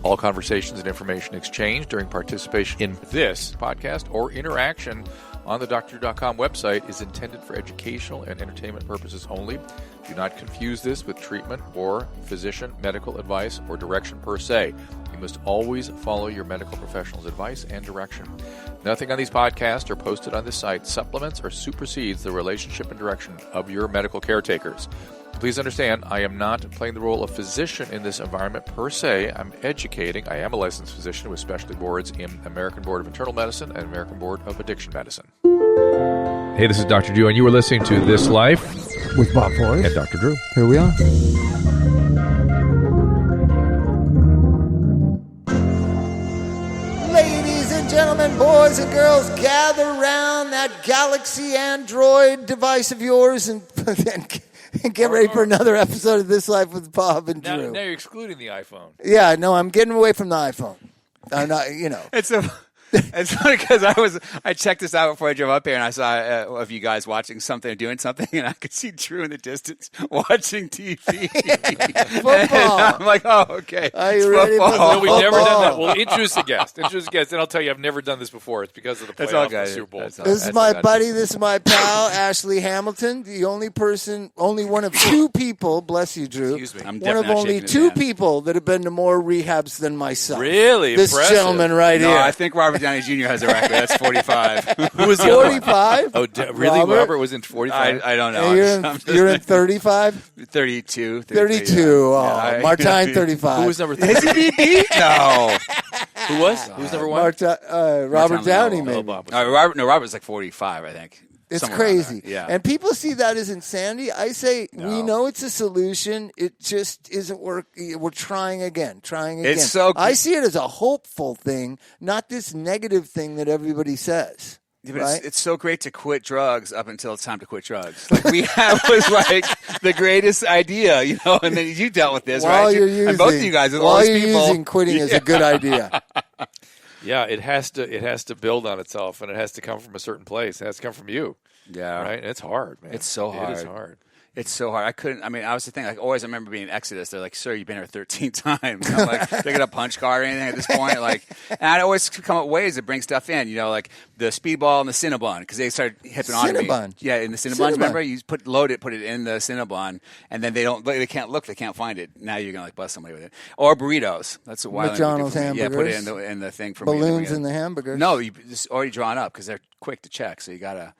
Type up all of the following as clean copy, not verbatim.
All conversations and information exchanged during participation in this podcast or interaction on the DrDrew.com website is intended for educational and entertainment purposes only. Do not confuse this with treatment or physician medical advice or direction per se. You must always follow your medical professional's advice and direction. Nothing on these podcasts or posted on this site supplements or supersedes the relationship and direction of your medical caretakers. Please understand, I am not playing the role of physician in this environment per se. I'm educating. I am a licensed physician with specialty boards in American Board of Internal Medicine and American Board of Addiction Medicine. Hey, this is Dr. Drew, and you are listening to This Life with Bob Forrest and Dr. Drew. Here we are. Ladies and gentlemen, boys and girls, gather around that Galaxy Android device of yours and get ready for another episode of This Life with Bob and Drew. Now you're excluding the iPhone. Yeah, no, I'm getting away from the iPhone. I'm not, It's funny because I checked this out before I drove up here, and I saw of you guys watching something or doing something, and I could see Drew in the distance watching TV. Football. I'm like, oh, okay. Are you ready for No, we've never done that. football? Well, introduce a guest. And I'll tell you, I've never done this before. It's because of the That's all, playoff and the guys. Super Bowl. That's all. This is my buddy. This is my pal, Ashley Hamilton. The only one of two people, bless you, Drew. Excuse me. I'm One of definitely not only shaking his two hand. people that have been to more rehabs than myself. Really? This Impressive. gentleman right No, here. I think Robert Downey Jr. has a record. That's 45. Who was the other one? 45? Oh, really? Robert was in 45? I don't know. You're in 35? 32. 32. Oh, Yeah, Martine, 35. Who was number 3? Has he beat me? No. Who was? Who's number 1? Robert Downey, maybe. Bob was Robert's like 45, I think. It's Somewhere crazy. around there. Yeah. And people see that as insanity. I say, we No. know it's a solution. It just isn't working. We're trying again. It's so I see it as a hopeful thing, not this negative thing that everybody says. Yeah, but right? it's so great to quit drugs up until it's time to quit drugs. Like rehab was like the greatest idea, and then you dealt with this, While right? you're using, and both of you guys, with all while these you're people. using, quitting is a good idea. Yeah, it has to build on itself, and it has to come from a certain place. It has to come from you. Yeah. Right? And it's hard, man. It's so hard. It is hard. It's so hard. I was the thing, like, always I remember being in Exodus. They're like, sir, you've been here 13 times. I'm like, they get a punch card or anything at this point. And I'd always come up with ways to bring stuff in, like the speedball and the Cinnabon, because they started hipping on to me. Cinnabon? Yeah, in the Cinnabons, remember? You put it in the Cinnabon, and then they can't look, they can't find it. Now you're going to like bust somebody with it. Or burritos. That's what McDonald's Yeah, put it hamburgers. in the thing for Balloons me. in the hamburgers. No, it's already drawn up because they're quick to check, so you gotta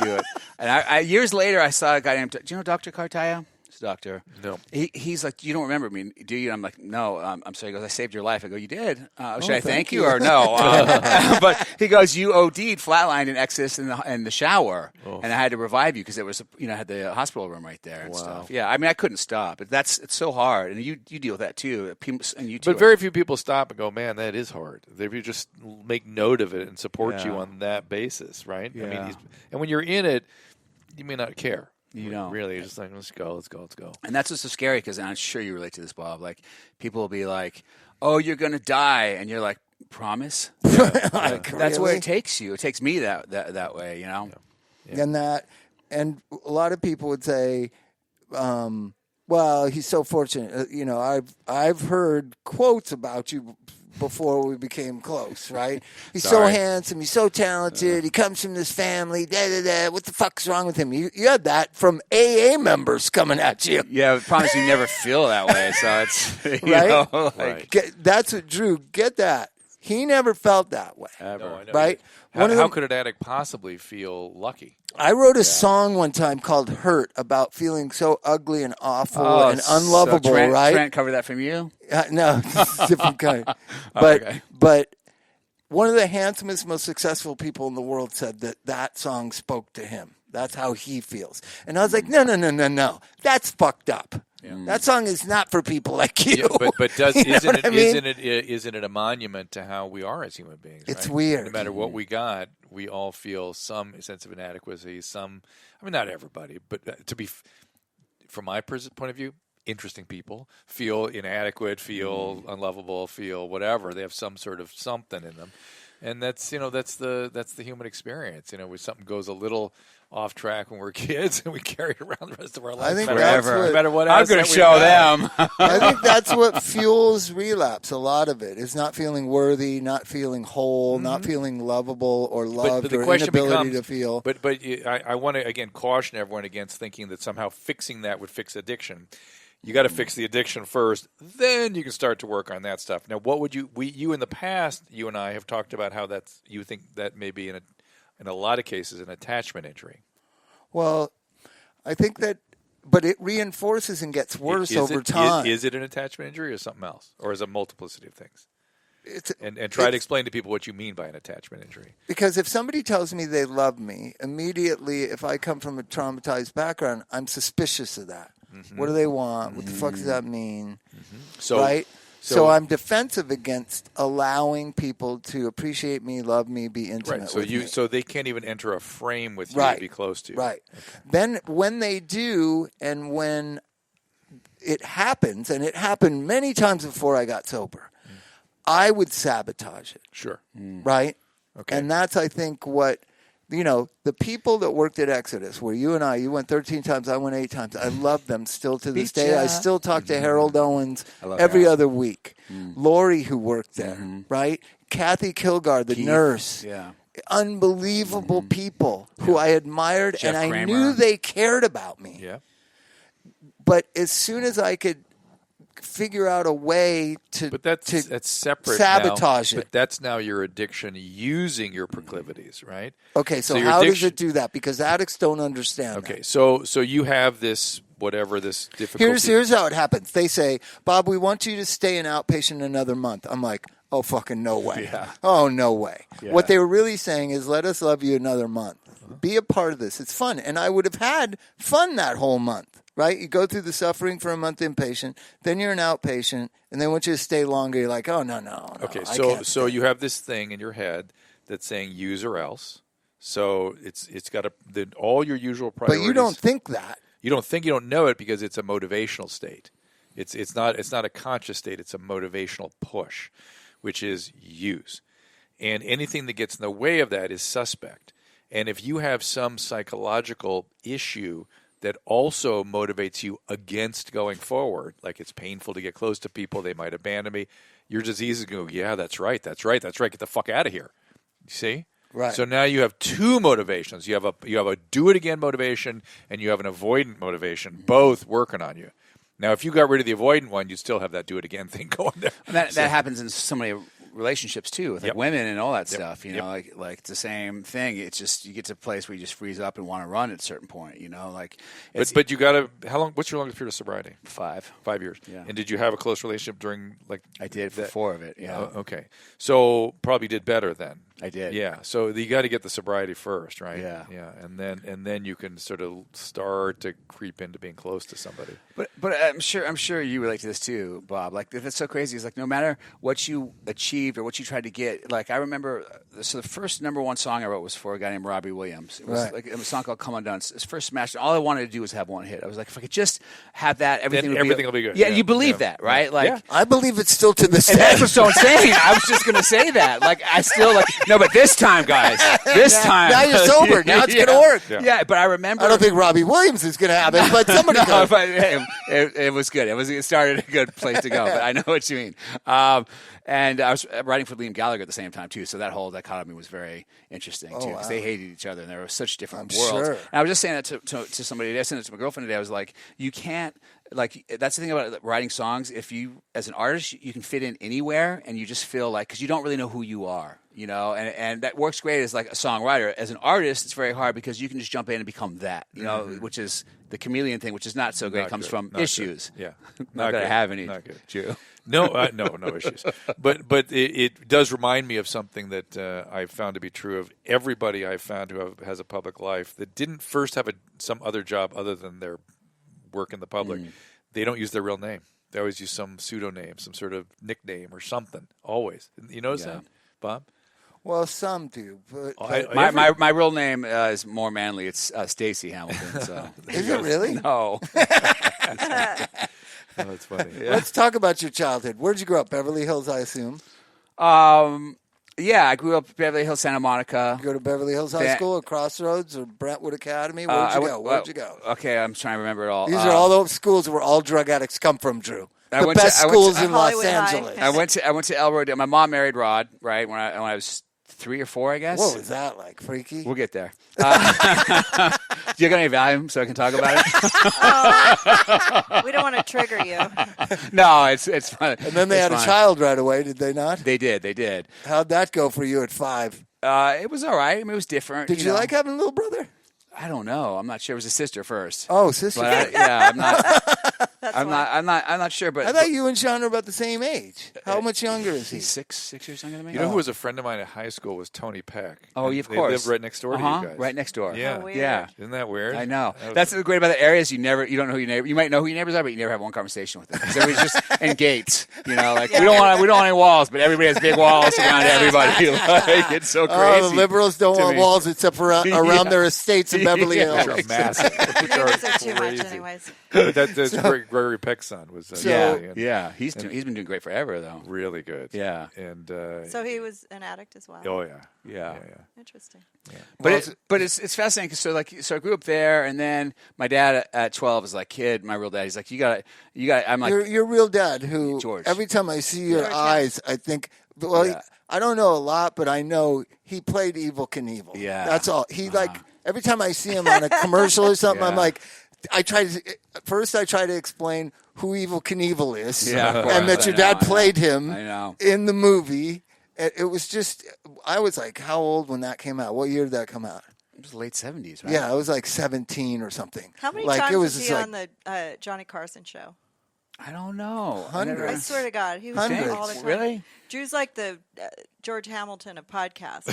do it. And I years later, I saw a guy named, do you know Dr. Cartaya? He's a doctor. No. He's like, you don't remember me, do you? And I'm like, no. I'm sorry. He goes, I saved your life. I go, you did? Should I thank you or no? But he goes, you OD'd, flatlined in Exodus in the shower, and I had to revive you because it was, I had the hospital room right there and stuff. Yeah, I couldn't stop. But it's so hard, and you deal with that too. And you too. But very few people stop and go, man, that is hard. If you just make note of it and support you on that basis, right? Yeah. And when you're in it, you may not care. You know, really, you're just like, let's go. And that's what's so scary because I'm sure you relate to this, Bob. Like, people will be like, "Oh, you're gonna die," and you're like, "Promise?" Like, that's where it takes you. It takes me that way, Yeah. And a lot of people would say, well, he's so fortunate. I've heard quotes about you before we became close, right? He's so handsome. He's so talented. He comes from this family. What the fuck's wrong with him? You had that from AA members coming at you. Yeah, I promise you never feel that way. So it's, right? That's what Drew, get that. He never felt that way. Ever. No, right? How could an addict possibly feel lucky? I wrote a song one time called Hurt about feeling so ugly and awful and unlovable, so right? Trent covered that from you? No, it's a different kind. But one of the handsomest, most successful people in the world said that song spoke to him. That's how he feels. And I was like, no. That's fucked up. Yeah. That song is not for people like you. Yeah, but isn't it a monument to how we are as human beings? It's right? weird. No matter what we got, we all feel some sense of inadequacy. Not everybody, but from my point of view, interesting people feel inadequate, feel unlovable, feel whatever. They have some sort of something in them. And that's the human experience. When something goes a little off track when we're kids, and we carry it around the rest of our life. I think forever. No matter what I'm going to show them. I think that's what fuels relapse. A lot of it is not feeling worthy, not feeling whole, not feeling lovable or loved, but the or question inability becomes, to feel. But I want to again caution everyone against thinking that somehow fixing that would fix addiction. You got to fix the addiction first, then you can start to work on that stuff. Now, what would you in the past, you and I have talked about how you think that may be in a lot of cases an attachment injury. Well, I think that, but it reinforces and gets worse over time. Is it an attachment injury or something else, or is it a multiplicity of things? And try to explain to people what you mean by an attachment injury. Because if somebody tells me they love me, immediately, if I come from a traumatized background, I'm suspicious of that. What do they want? What the fuck does that mean? Right? So I'm defensive against allowing people to appreciate me, love me, be intimate with me. So they can't even enter a frame with you to be close to you. Right. Okay. Then when they do, and when it happens, and it happened many times before I got sober, I would sabotage it. Sure. Right? Okay. And that's, I think, what, the people that worked at Exodus, where you went 13 times, I went 8 times. I love them still to this day. I still talk to Harold Owens every other week. Lori, who worked there, right? Kathy Kilgore, the nurse. Yeah. Unbelievable people who I admired, Jeff and I Kramer. knew they cared about me. Yeah. But as soon as I could figure out a way to that's separate sabotage now, it. But that's now your addiction using your proclivities, right? Okay, so how does it do that? Because addicts don't understand that. So you have this difficulty. Here's how it happens. They say, Bob, we want you to stay an outpatient another month. I'm like, oh, fucking no way. Yeah. Oh, no way. Yeah. What they were really saying is, let us love you another month. Be a part of this. It's fun. And I would have had fun that whole month, right? You go through the suffering for a month inpatient, then you're an outpatient, and they want you to stay longer. You're like, oh, no. Okay, so you have this thing in your head that's saying use or else. So it's got all your usual priorities. But you don't think that. You don't know it because it's a motivational state. It's not a conscious state. It's a motivational push, which is use. And anything that gets in the way of that is suspect. And if you have some psychological issue that also motivates you against going forward, like it's painful to get close to people, they might abandon me, your disease is going to go, yeah, that's right, get the fuck out of here. You see? Right. So now you have two motivations. You have a do it again motivation, and you have an avoidant motivation, both working on you. Now, if you got rid of the avoidant one, you'd still have that do it again thing going there. And that happens in so many relationships too, with like women and all that stuff. Like it's the same thing. It's just you get to a place where you just freeze up and want to run at a certain point. But you got to. How long? What's your longest period of sobriety? 5 years. Yeah. And did you have a close relationship during I did for 4 of it. Yeah. Okay. So probably did better then. I did. Yeah. So you got to get the sobriety first, right? Yeah. Yeah. And then you can sort of start to creep into being close to somebody. But I'm sure you relate to this too, Bob. Like that's so crazy. It's like no matter what you achieved or what you tried to get. Like I remember, so the first number 1 song I wrote was for a guy named Robbie Williams. It was like a song called "Come Undone." His first smash. All I wanted to do was have 1 hit. I was like, if I could just have that, everything will be good. Yeah, you believe that, right? Like I believe it still to this day. And that's what I'm saying. I was just going to say that. Like I still no, but this time, guys, time. Now you're sober. Now it's going to work. Yeah, but I remember. I don't think Robbie Williams is going to have it, but somebody could. But, it was good. It started a good place to go. But I know what you mean. And I was writing for Liam Gallagher at the same time too, so that whole dichotomy was very interesting too, because they hated each other and they were such different worlds. Sure. And I was just saying that to somebody today. I said it to my girlfriend today. I was like, you can't. Like that's the thing about writing songs. If you, as an artist, you can fit in anywhere, and you just feel like because you don't really know who you are, and that works great as like a songwriter. As an artist, it's very hard because you can just jump in and become that, which is the chameleon thing, which is not so great. It comes from issues. Good. Yeah, not that I have any. Not good. Drew. No issues. But it does remind me of something that I've found to be true of everybody I've found who has a public life that didn't first have some other job other than their work in the public. They don't use their real name. They always use some pseudonym, some sort of nickname or something. Always. You notice that, Bob? Well, some do. But my real name is more manly. It's Stacy Hamilton. So. Is it really? No. Oh, that's funny. Yeah. Let's talk about your childhood. Where'd you grow up? Beverly Hills, I assume. Yeah, I grew up Beverly Hills, Santa Monica. You go to Beverly Hills High School or Crossroads or Brentwood Academy? Where'd you go? Okay, I'm trying to remember it all. These are all those schools where all drug addicts come from, Drew. The best schools in Los Angeles. I went to Elroy. My mom married Rod, right, when I was 3 or 4, I guess. What was that like? Freaky? We'll get there. Do you got any Valium so I can talk about it? We don't want to trigger you. No, it's fun. And then they had a child right away, did they not? They did. How'd that go for you at 5? It was all right. I mean, it was different. Did you like having a little brother? I don't know. I'm not sure. It was a sister first. Oh, sister. But I'm not sure. But I thought you and Sean are about the same age. How much younger is he? He's 6 years younger than me. You know who was a friend of mine at high school was Tony Peck. Oh, of course. They lived right next door to you guys. Right next door. Yeah, yeah. Isn't that weird? I know. That's the great about the areas. You don't know who your neighbor. You might know who your neighbors are, but you never have one conversation with them. Because everybody's just in gates. You know, like we don't want any walls, but everybody has big walls around everybody. Like, it's so crazy. Oh, the liberals don't want walls except around their estates in Beverly Hills. Which are massive. Neighbors are too much, anyways. That's Gregory Peck's son was. Yeah. He's been doing great forever, though. Really good. Yeah. And so he was an addict as well. Oh yeah. Interesting. Yeah. But it's fascinating. So I grew up there, and then my dad at 12 is like, kid, my real dad. He's like, you got. I'm like, your real dad. Who George. Every time I see your eyes, I think. Well, I don't know a lot, but I know he played Evel Knievel. Yeah. That's all. He every time I see him on a commercial or something, I'm like. I try to explain who Evel Knievel is, and that your dad played him in the movie. It was just, I was like, how old when that came out? What year did that come out? It was late 70s, right? Yeah, I was like 17 or something. How many times was he on the Johnny Carson show? I don't know. Hundreds. I swear to God, he was there all the time. Really? Drew's like the George Hamilton of podcasts.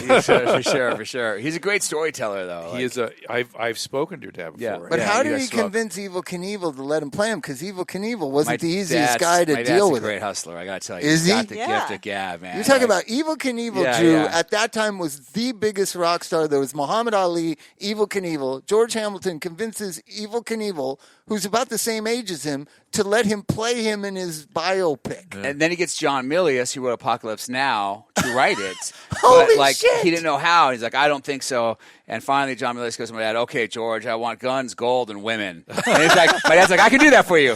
For sure. He's a great storyteller, though. He is I've spoken to your dad before. Yeah. But how did he convince Evel Knievel to let him play him? Because Evel Knievel wasn't the easiest guy to deal with. He's a great hustler, I got to tell you. Is he? He's got the gift of gab, man. You're talking about Evel Knievel, Drew, at that time was the biggest rock star. There was Muhammad Ali, Evel Knievel. George Hamilton convinces Evel Knievel, who's about the same age as him, to let him play him in his biopic. Yeah. And then he gets John Milius, who wrote Apocalypse Now, to write it. Holy but, shit! He didn't know how. He's like, I don't think so. And finally, John Milius goes to my dad, okay, George, I want guns, gold, and women. And he's like, my dad's like, I can do that for you.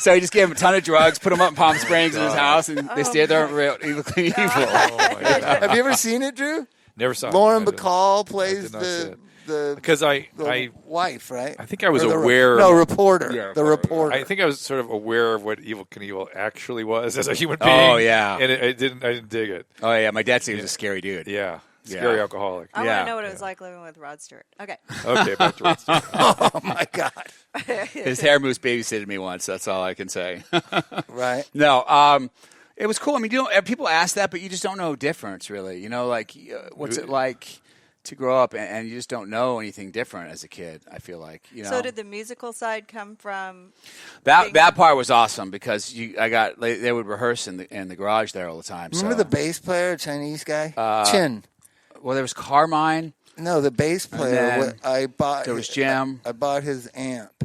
So he just gave him a ton of drugs, put him up in Palm Springs in his house, and they stayed there and wrote Evel Knievel. Oh, my God. Have you ever seen it, Drew? Never saw it. Lauren Bacall plays because the wife, right? I think I was aware. Reporter. Yeah, the reporter. I think I was sort of aware of what Evel Knievel actually was as a human being. Oh yeah, and I didn't dig it. Oh yeah, my dad said he was a scary dude. Yeah, scary alcoholic. I want to know what it was like living with Rod Stewart. Okay. Okay, back to Rod Stewart. Oh my God. His hair moose babysitted me once. That's all I can say. Right. No. It was cool. I mean, people ask that, but you just don't know difference, really. You know, like what's it like to grow up and you just don't know anything different as a kid, I feel like. So did the musical side come from that part was awesome because they would rehearse in the garage there all the time. Remember the bass player, Chinese guy? Chin. Well, there was Carmine. No, the bass player. There was Jim. I bought his amp.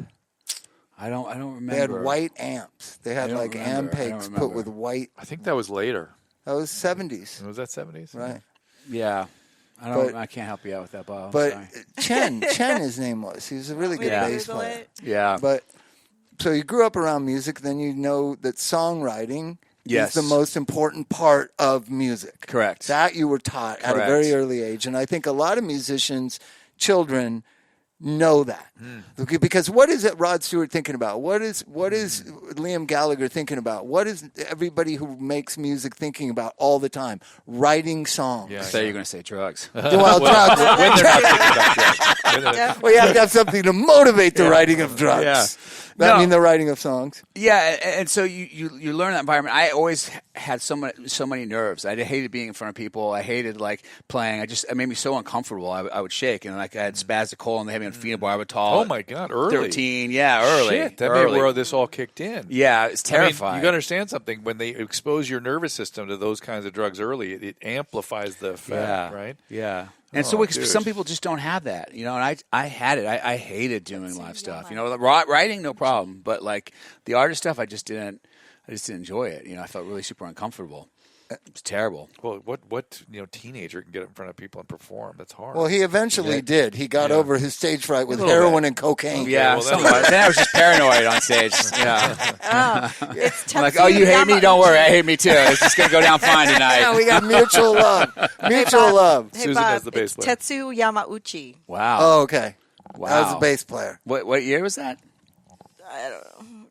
I don't remember. They had white amps. They had like ampegs put with white. I think that was later. That was 70s. Was that 70s? Right. Yeah. I can't help you out with that, Bob. But Chen, his name was. He was a really good bass player. Yeah. But so you grew up around music, then you know that songwriting is the most important part of music. Correct. That you were taught at a very early age. And I think a lot of musicians, children, know that. Okay, because what is it Rod Stewart thinking about? What is Liam Gallagher thinking about? What is everybody who makes music thinking about all the time? Writing songs. I thought you were going to say drugs. Well, drugs. When they're not thinking about drugs. Well, you have to have something to motivate the writing of drugs. Yeah. I mean, the writing of songs. Yeah, and so you learn that environment. I always had so many nerves. I hated being in front of people. I hated playing. It made me so uncomfortable. I would shake, and I had spastic colon. And they had me on phenobarbital. Oh my God! Early 13. Yeah, early. Shit, that made where this all kicked in. Yeah, it's terrifying. I mean, you understand something when they expose your nervous system to those kinds of drugs early. It amplifies the effect, right? Yeah. And some people just don't have that, and I had it. I hated doing live stuff. Writing, no problem, but the artist stuff, I just didn't enjoy it. I felt really super uncomfortable. It's terrible. Well, what teenager can get up in front of people and perform? That's hard. Well, he eventually did. He got over his stage fright with heroin and cocaine. Yeah, then I was just paranoid on stage. Yeah. It's I'm like, oh, you hate me? Don't worry, I hate me too. It's just going to go down fine tonight. Yeah, we got mutual love. Mutual love. Hey, Susan Bob, has the bass it's player. Tetsu Yamauchi. Wow. Oh, okay. Wow. That was a bass player. What year was that? I don't know.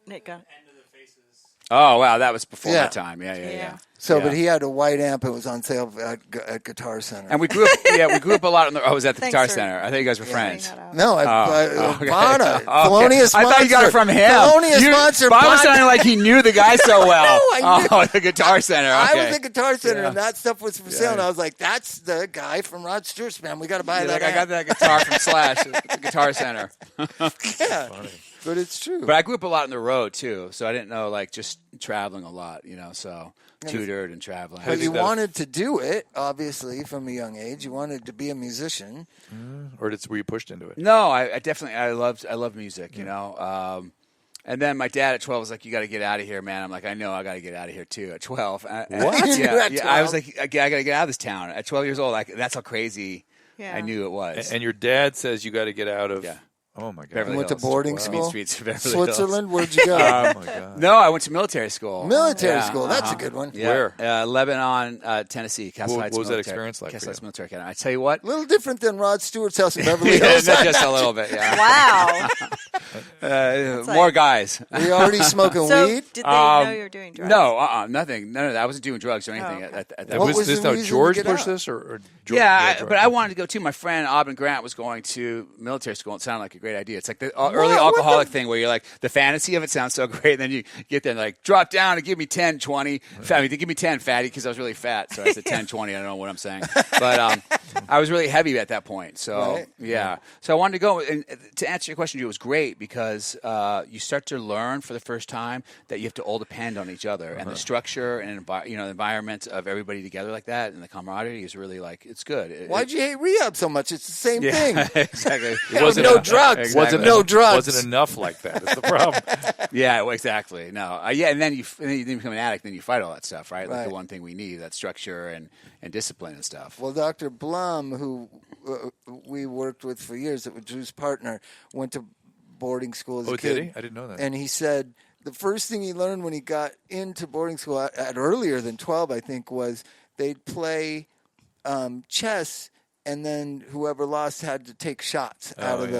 Nick got Oh, wow, that was before Yeah. my time. Yeah. So, Yeah. but he had a white amp. It was on sale at Guitar Center. And we grew up a lot on the. I was at the Thanks Guitar for Center. I thought you guys were friends. No, okay. Bonna. Okay. Thelonious I thought you got it from him. Thelonious Monster. Bob was sounding like he knew the guy so well. I knew. The Guitar Center. Okay. I was at Guitar Center, and that stuff was for sale. And I was like, that's the guy from Rod Stewart's band. We got to buy You're that like, I got amp. that guitar from Slash at the Guitar Center. Yeah. But it's true. But I grew up a lot on the road too, so I didn't know just traveling a lot, so tutored and traveling. But you wanted to do it, obviously, from a young age. You wanted to be a musician. Or were you pushed into it? No, I definitely I loved music, and then my dad at 12 was like, "You got to get out of here, man." I'm like, "I know, I got to get out of here too." At 12, What? Yeah, At I was 12? like, "I got to get out of this town." At 12 years old, that's how crazy I knew it was. And your dad says you got to get out of. Yeah. Oh my God! Beverly You went to Hills. boarding Mean school? Streets of Beverly Switzerland? Where'd you go? Oh my God! No, I went to military school. Military school. That's a good one. Yeah. Where? Lebanon, Tennessee. Castle What Heights was that Military- experience like Castle for Heights you? Military Academy. I tell you what. A little different than Rod Stewart's house in Beverly Yeah, Hills. just a little bit. Yeah. wow. More guys. Were you already smoking So weed? did they know you were doing drugs? No, nothing. None of that. I wasn't doing drugs or anything okay. at that And What point. was this the now reason to George get pushed out? this or George? Yeah, George. but I wanted to go too. My friend Aubin Grant was going to military school. It sounded like a great idea. It's like the early What alcoholic the- thing where you're like, the fantasy of it sounds so great. And then you get there and like, drop down and give me 10, 20. I mean, they give me 10, fatty, because I was really fat. So I said 10, 20. I don't know what I'm saying. But I was really heavy at that point. So, Right. yeah. So I wanted to go. And to answer your question, it was great because you start to learn for the first time that you have to all depend on each other. And the structure and the environment of everybody together like that and the camaraderie is really it's good. Why'd you hate rehab so much? It's the same thing. Exactly. It was no drugs. Exactly. No drugs. Wasn't enough like that. Is the problem? Yeah, well, exactly. No, and then you become an addict, then you fight all that stuff, right? Like Right. the one thing we need, that structure and discipline and stuff. Well, Dr. Blum, who we worked with for years, that was Drew's partner, went to boarding school as a kid. Did he? I didn't know that. And he said the first thing he learned when he got into boarding school at earlier than 12, I think, was they'd play chess, and then whoever lost had to take shots out of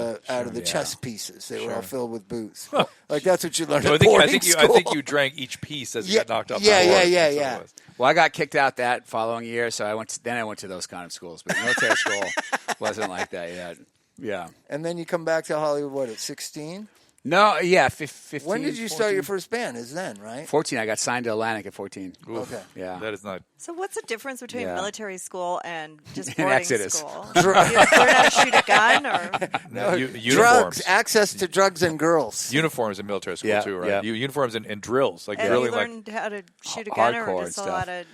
the chess pieces. They were all filled with booze. Like that's what you learned So at boarding I school. think you drank each piece as you got knocked off. Yeah, the board. yeah, That's what yeah. it was. Well, I got kicked out that following year, so I went to those kind of schools, but military school wasn't like that yet. Yeah. And then you come back to Hollywood, what, at 16? No, yeah, 15. When did you start 14? your first band? Is then, right? 14. I got signed to Atlantic at 14. Oof. Okay. Yeah. That is not. So what's the difference between Yeah. military school and just And boarding Exodus. school? You learn how to shoot a gun, or Drugs, Uniforms. access to drugs and girls. Uniforms in military school Yeah, too, right? yeah. Uniforms and drills, like and drilling, you like learned how to shoot a gun, or hardcore just and a lot stuff. of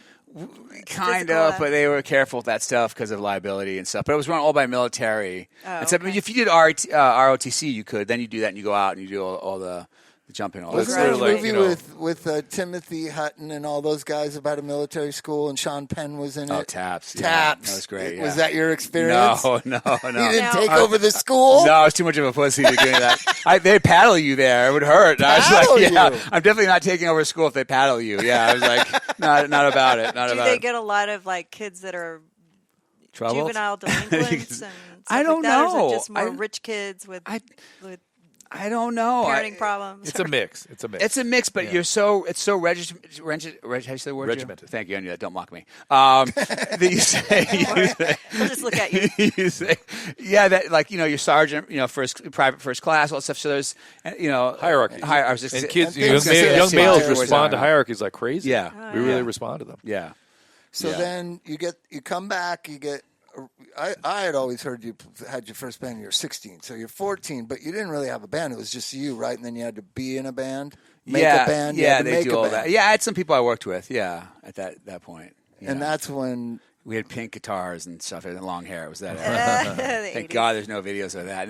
Kind physical, of, but they were careful with that stuff because of liability and stuff. But it was run all by military. Oh, And so, I mean, okay. if you did ROTC, you could. Then you do that and you go out and you do all the jumping. All that Wasn't stuff. there a sort of like, movie you know- with Timothy Hutton and all those guys about a military school, and Sean Penn was in it? Oh, Taps. Yeah. Taps. That was great. Was yeah. that your experience? No. You didn't Now- take over the school? No, I was too much of a pussy to do that. They paddle you there. It would hurt. And I was Paddle like, yeah, you? I'm definitely not taking over school if they paddle you. Yeah, I was like, not about it. Not do about they it. get a lot of kids that are Trouble? juvenile delinquents and stuff I don't like that, Or know. is it just more I- rich kids with I don't know. parenting problems? it's a mix. It's a mix. It's a mix, but it's so regimented. How do you say the word? Regimented. Thank you. I knew that. Don't mock me. That you say, I'll just look at you. you say, yeah, that your sergeant, private first class, all that stuff. So there's, Hierarchy. I was just and kids, I think so, yeah. young males Yeah. respond to hierarchies like crazy. Yeah. we really respond to them. Yeah. So Yeah. then you come back, you get. I had always heard you had your first band when you were 16, so you're 14, but you didn't really have a band. It was just you, right? And then you had to be in a band, make a band. You Yeah, had to they make do a all band. that. Yeah, I had some people I worked with. Yeah, at that point. Yeah. And that's when We had pink guitars and stuff and long hair. It was that. The Thank 80s. God there's no videos of that.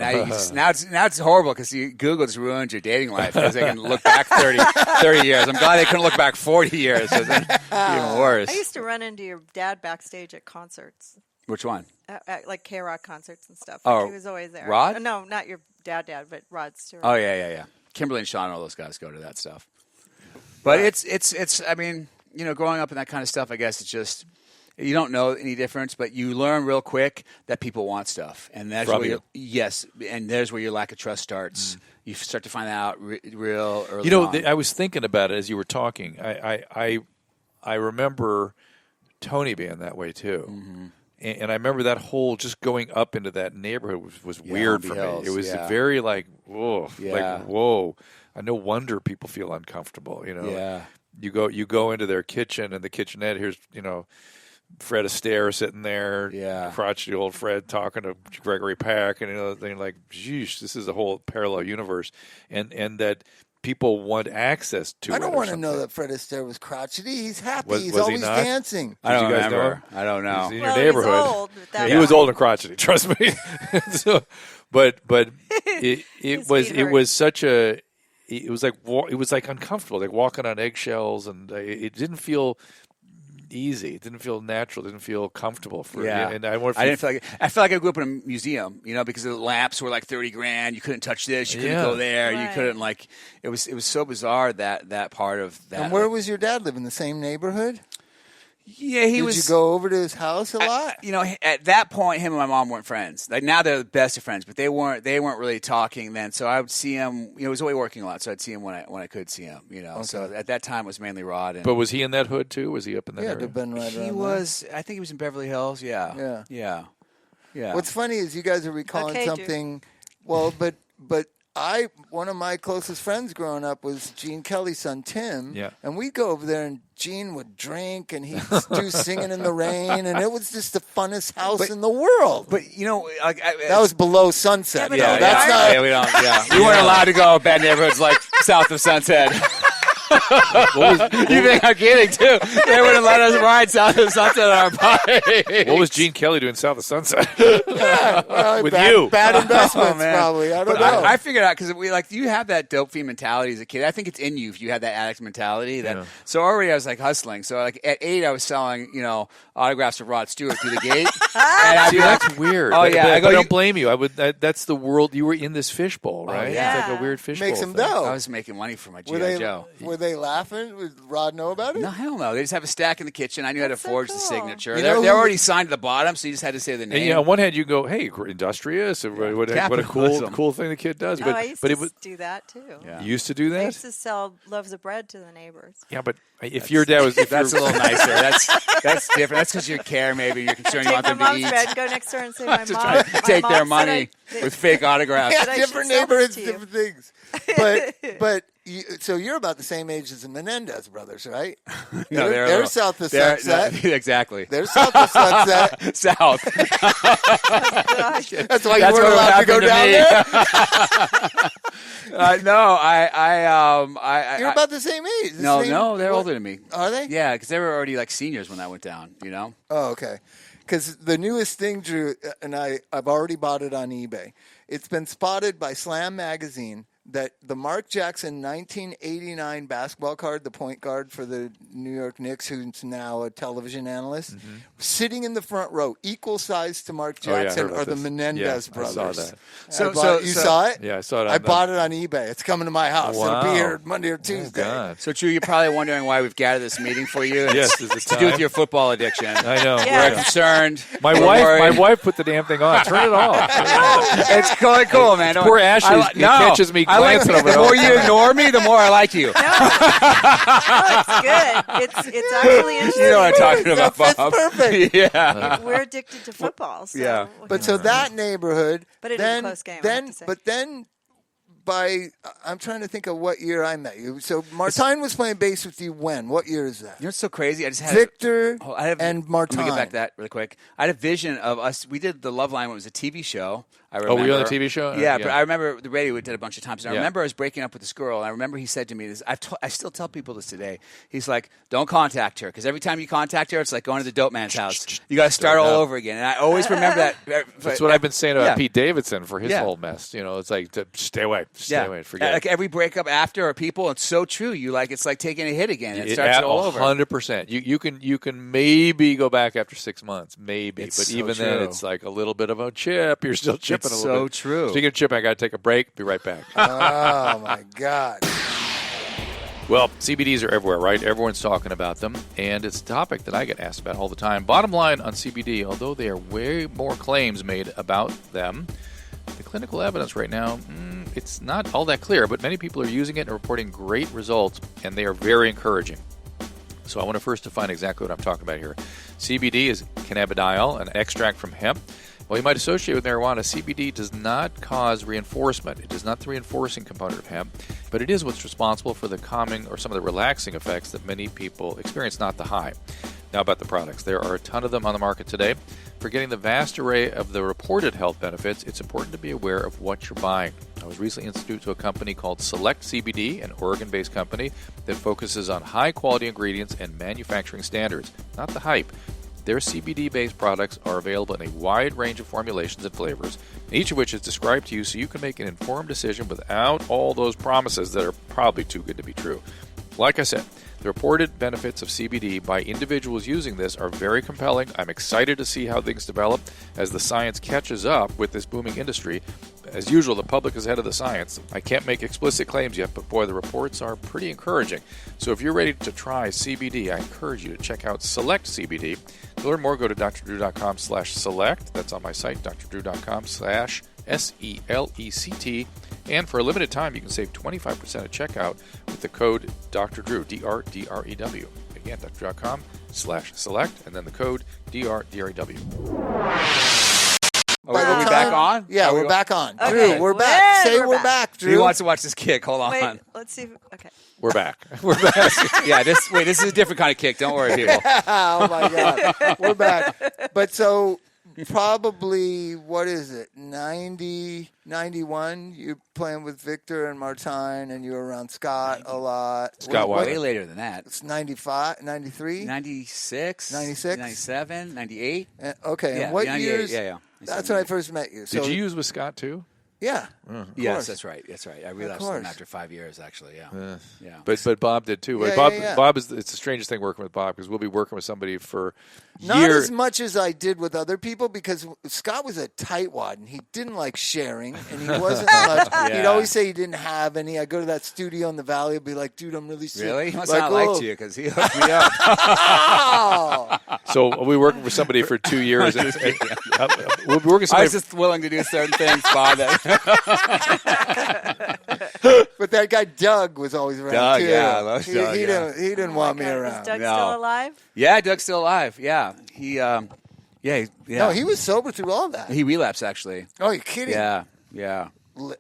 Now it's horrible because Google just ruined your dating life because they can look back 30 years. I'm glad they couldn't look back 40 years. So then even worse. I used to run into your dad backstage at concerts, Which one? at like K-Rock concerts and stuff. Oh, he was always there. Rod? No, not your dad, but Rod Stewart. Oh yeah. Kimberly and Sean, all those guys go to that stuff. But it's. I mean, growing up in that kind of stuff, I guess it's just. You don't know any difference, but you learn real quick that people want stuff, and that's From where you. yes, and there's where your lack of trust starts. You start to find out real early. I was thinking about it as you were talking. I remember Tony being that way too, and I remember that whole just going up into that neighborhood was weird for Hills, me. It was yeah. very like whoa, Yeah. like whoa. No wonder people feel uncomfortable. Yeah. You go into their kitchen and the kitchenette. Here's Fred Astaire sitting there, crotchety old Fred talking to Gregory Peck, and thing like, geez, this is a whole parallel universe, and that people want access to. I don't want to know that Fred Astaire was crotchety. He's happy. Was He's he always not? dancing. I don't Did you guys know remember. him? I don't know. He's in Well, your he was neighborhood. old at that He was point. old and crotchety. Trust me. But it His was feet it hurt. was such a. It was like uncomfortable, like walking on eggshells, and it didn't feel easy. It didn't feel natural. It didn't feel comfortable for And I didn't feel like I felt like I grew up in a museum, because the lamps were like $30,000. You couldn't touch this. You couldn't go there. You Right. couldn't It was so bizarre that part of that. And where was your dad live? In the same neighborhood? Yeah, he Did was. you go over to his house a lot? At that point, him and my mom weren't friends. Like now, they're the best of friends, but they weren't really talking then. So I would see him. He was away working a lot, so I'd see him when I could see him. So at that time it was mainly Rod. And But was he in that hood too? Was he up in that Yeah, area? it'd have been right he around was. I think he was in Beverly Hills. Yeah. there. What's funny is you guys are recalling Okay, something. Well, but one of my closest friends growing up was Gene Kelly's son Tim. Yeah. And we'd go over there and Gene would drink and he'd do Singing in the Rain, and it was just the funnest house in the world. But that was below Sunset. but though. yeah, That's not. Yeah, we don't. Yeah, we weren't allowed to go bad neighborhoods like south of Sunset. You think I'm kidding too? They wouldn't let us ride south of Sunset on our bike. What was Gene Kelly doing south of Sunset? Well, With bad, you. bad investments, Oh, man. probably. I don't But know. I figured out because you have that dope fiend mentality as a kid. I think it's in you if you had that addict mentality. So already I was hustling. So at 8 I was selling autographs of Rod Stewart through the gate. And I'd See, be like, that's weird. Oh, yeah. I don't blame you. I would. That's the world. You were in this fishbowl, right? yeah. It's like a weird fishbowl. Makes him thing. dough. I was making money for my Were G.I. Joe. they laughing? Would Rod know about it? No, hell no. They just have a stack in the kitchen. I knew how to That's so forge the cool. signature. You know They're who- already signed to the bottom, so you just had to say the name. And on one hand, you go, "Hey, industrious! What a Capitalism. cool thing the kid does." Oh, But I used but to it was do that too. Yeah. you used to do I that. used to sell loaves of bread to the neighbors. Yeah, but if your dad was, if That's a your- little nicer. That's different. That's because you care. Maybe you're concerned. You Take want my them to mom's eat. bread, go next door and say my Just mom. try to my take mom their said money with fake autographs. Yeah, I should different sell neighborhoods, this to you. different things. But so you're about the same age as the Menendez brothers, right? No, they're a little- south of they're- Sunset. no, exactly. They're south of Sunset. South. Gosh. That's why you That's weren't what allowed to go happened to down me. there. No, You're about the same age. No, they're older than me. Are they? Yeah, because they were already like seniors when that went down. Oh, okay. Because the newest thing, Drew, and I've already bought it on eBay. It's been spotted by Slam Magazine that the Mark Jackson 1989 basketball card, the point guard for the New York Knicks, who's now a television analyst, sitting in the front row, equal size to Mark Oh, yeah, I heard Jackson, about are the this. Menendez Yeah, brothers. I saw that. You saw it? Yeah, I saw it. I bought it on eBay. It's coming to my house. It'll be Wow. here Monday or Tuesday. God. So, Drew, you're probably wondering why we've gathered this meeting for you. Yes, is it It's to do with time? your football addiction. I know. Yeah. We're concerned. My We're wife, worried. put the damn thing on. Turn it off. It's really cool, man. Poor Ashley catches me glancing over The it. more you ignore me, the more I like you. No, it's good. It's actually interesting. You know what I'm talking about, That's Bob. perfect. Yeah. We're addicted to football. So Yeah. But so that neighborhood, But it is a then, close game, I Then, have to say. but then, I'm trying to think of what year I met you. So Martine was playing bass with you when? What year is that? You know what's so crazy? I just had Victor I have, and Let Martine. me get back to that really quick. I had a vision of us. We did the Love Line when it was a TV show. I remember. were you on the TV show? Yeah, but I remember the radio we did a bunch of times. And I Yeah. remember I was breaking up with this girl, and I remember he said to me, I still tell people this today. He's like, don't contact her, because every time you contact her, it's like going to the dope man's house. You got to start all over again. And I always remember that. That's what I've been saying about Yeah. Pete Davidson for his Yeah. whole mess. It's like, stay away, forget Like it. every breakup after are people. It's so true. It's like taking a hit again. It starts it all over. 100%. You can maybe go back after 6 months, maybe, It's but so even then, true. it's like a little bit of a chip. You're still chipping It's a little so bit. true. Speaking of chip, I got to take a break. Be right back. Oh my God. Well, CBDs are everywhere, right? Everyone's talking about them, and it's a topic that I get asked about all the time. Bottom line on CBD, although there are way more claims made about them, the clinical evidence right now, it's not all that clear, but many people are using it and reporting great results, and they are very encouraging. So I want to first define exactly what I'm talking about here. CBD is cannabidiol, an extract from hemp. While you might associate with marijuana, CBD does not cause reinforcement. It is not the reinforcing component of hemp, but it is what's responsible for the calming or some of the relaxing effects that many people experience, not the high. Now about the products. There are a ton of them on the market today. For getting the vast array of the reported health benefits, it's important to be aware of what you're buying. I was recently introduced to a company called Select CBD, an Oregon-based company that focuses on high-quality ingredients and manufacturing standards, not the hype. Their CBD-based products are available in a wide range of formulations and flavors, each of which is described to you so you can make an informed decision without all those promises that are probably too good to be true. Like I said, the reported benefits of CBD by individuals using this are very compelling. I'm excited to see how things develop as the science catches up with this booming industry. As usual, the public is ahead of the science. I can't make explicit claims yet, but boy, the reports are pretty encouraging. So if you're ready to try CBD, I encourage you to check out Select CBD. To learn more, go to drdrew.com/select. That's on my site, drdrew.com/SELECT. And for a limited time, you can save 25% at checkout with the code DRDREW, DRDREW. Again, drdrew.com/select, and then the code DRDREW. Are we back on? Yeah, Are we we're back on. Okay. Drew, we're back. Say We're we're back. back, Drew. He wants to watch this kick. Hold on. Wait, let's see. Okay. We're back. We're back. Yeah, this is a different kind of kick. Don't worry, people. Oh my God, we're back. But so probably what is it? 90, 91. You're playing with Victor and Martine, and you're around Scott a lot. Scott What- Weiler. Way later than that. It's 95, 93? 96, 96? 97, 98. Okay, Yeah, and what 98, years? yeah. That's when I first met you. So, Did you use with Scott, too? Yeah. Yes, course. that's right. That's right. I relapsed course. them after 5 years, actually. Yeah. Yeah. But Bob did too. Yeah, Bob yeah, yeah. Bob is it's the strangest thing working with Bob because we'll be working with somebody for Not years. as much as I did with other people because Scott was a tightwad and he didn't like sharing and he wasn't much. Yeah. He'd always say he didn't have any. I go to that studio in the valley and be like, dude, I'm really sick. Really? He must like, not "Oh." like you because he hooked me up. Oh. So we'll be working with somebody for 2 years. We'll be working with I somebody. was just willing to do certain things, Bob. But that guy Doug was always around Doug, too. yeah, I love he, Doug, he yeah. didn't. He didn't want me God, around. Is Doug No. still alive? Yeah, Doug's still alive. Yeah. Yeah. No, he was sober through all that. He relapsed, actually. Oh, you're kidding? Yeah.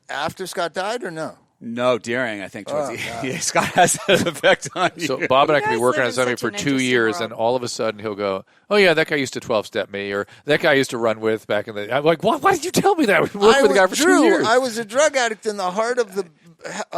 After Scott died or no? No, during, I think. Towards Oh, the, yeah, Scott has an effect on you. So Bob and I You could be guys working live on in something such for an 2 interesting years, world. and all of a sudden he'll go, "Oh yeah, that guy used to 12-step me," or "That guy I used to run with back in the." I'm like, "What? Why did you tell me that? We worked with the guy for Drew, 2 years." I was a drug addict in the heart of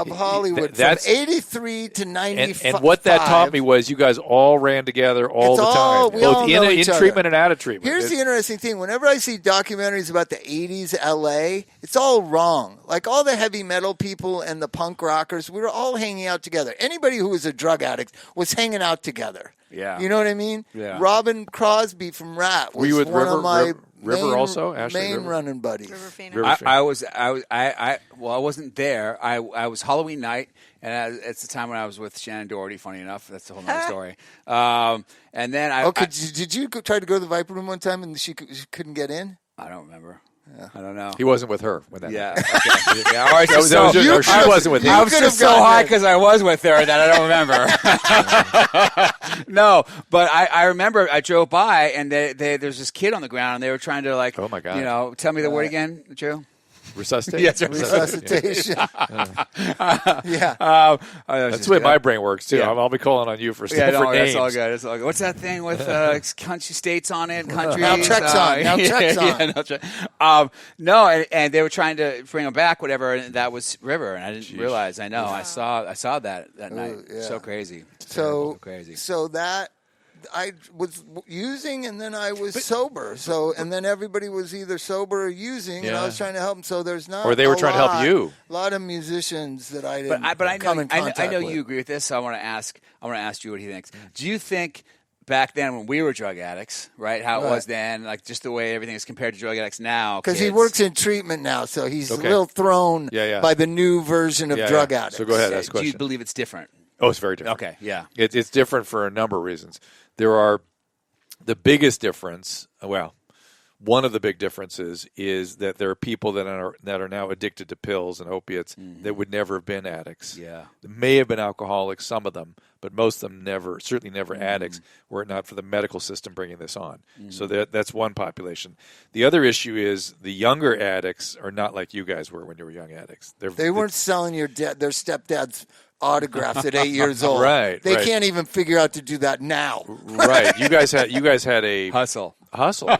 Hollywood That's- from 83 to 95. and what that taught me was you guys all ran together all It's the all- time, we all both know in each other. treatment and out of treatment. Here's the interesting thing. Whenever I see documentaries about the 80s LA, it's all wrong. Like all the heavy metal people and the punk rockers, we were all hanging out together. Anybody who was a drug addict was hanging out together. Yeah. You know what I mean? Yeah. Robin Crosby from Rat was Were you with one River- of my River main, also? Ashley main River? running buddies. River Phoenix. River- I wasn't there. I was Halloween night, and it's the time when I was with Shannon Doherty. Funny enough, that's a whole other story. And then Did you try to go to the Viper Room one time and she couldn't get in? I don't remember. I don't know. He wasn't with her when that. Yeah. happened. Okay. Yeah. All right. That was just- You or she could've- wasn't with him. I was could've just so gotten high it. because I was with her that I don't remember. No, but I remember I drove by and there's this kid on the ground and they were trying to like, Oh, my God. tell me the word again, Drew. Resuscitate. Yes, resuscitation. Yeah. That's the way my brain works too. Yeah. I'll be calling on you for stuff Yeah, for no, names. that's all good. It's all good. What's that thing with country states on it? Countries. Now Trek's on. Now Trek's on. Yeah, no, and they were trying to bring him back, whatever, and that was River, and I didn't realize. I know. I saw that night. yeah. So crazy. So crazy. So that I was using, and then I was sober. So and then everybody was either sober or using, and I was trying to help them. So there's not, or they were trying to help you. A lot of musicians that I didn't. But I come know in contact I know with. you agree with this. So I want to ask Drew what he thinks. Do you think back then when we were drug addicts, right? How it was then, like just the way everything is compared to drug addicts now. Because he works in treatment now, so he's Okay. a little thrown by the new version of drug addicts. So go ahead, ask a Do question. you believe it's different? Oh, it's very different. Okay, yeah. It's different for a number of reasons. There are the biggest difference. Well, one of the big differences is that there are people that are now addicted to pills and opiates that would never have been addicts. Yeah, They may have been alcoholics, some of them, but most of them never, certainly never addicts, were it not for the medical system bringing this on. So that's one population. The other issue is the younger addicts are not like you guys were when you were young addicts. They weren't selling their stepdad's autographs at 8 years old. Right. They can't even figure out to do that now. Right. You guys had a hustle.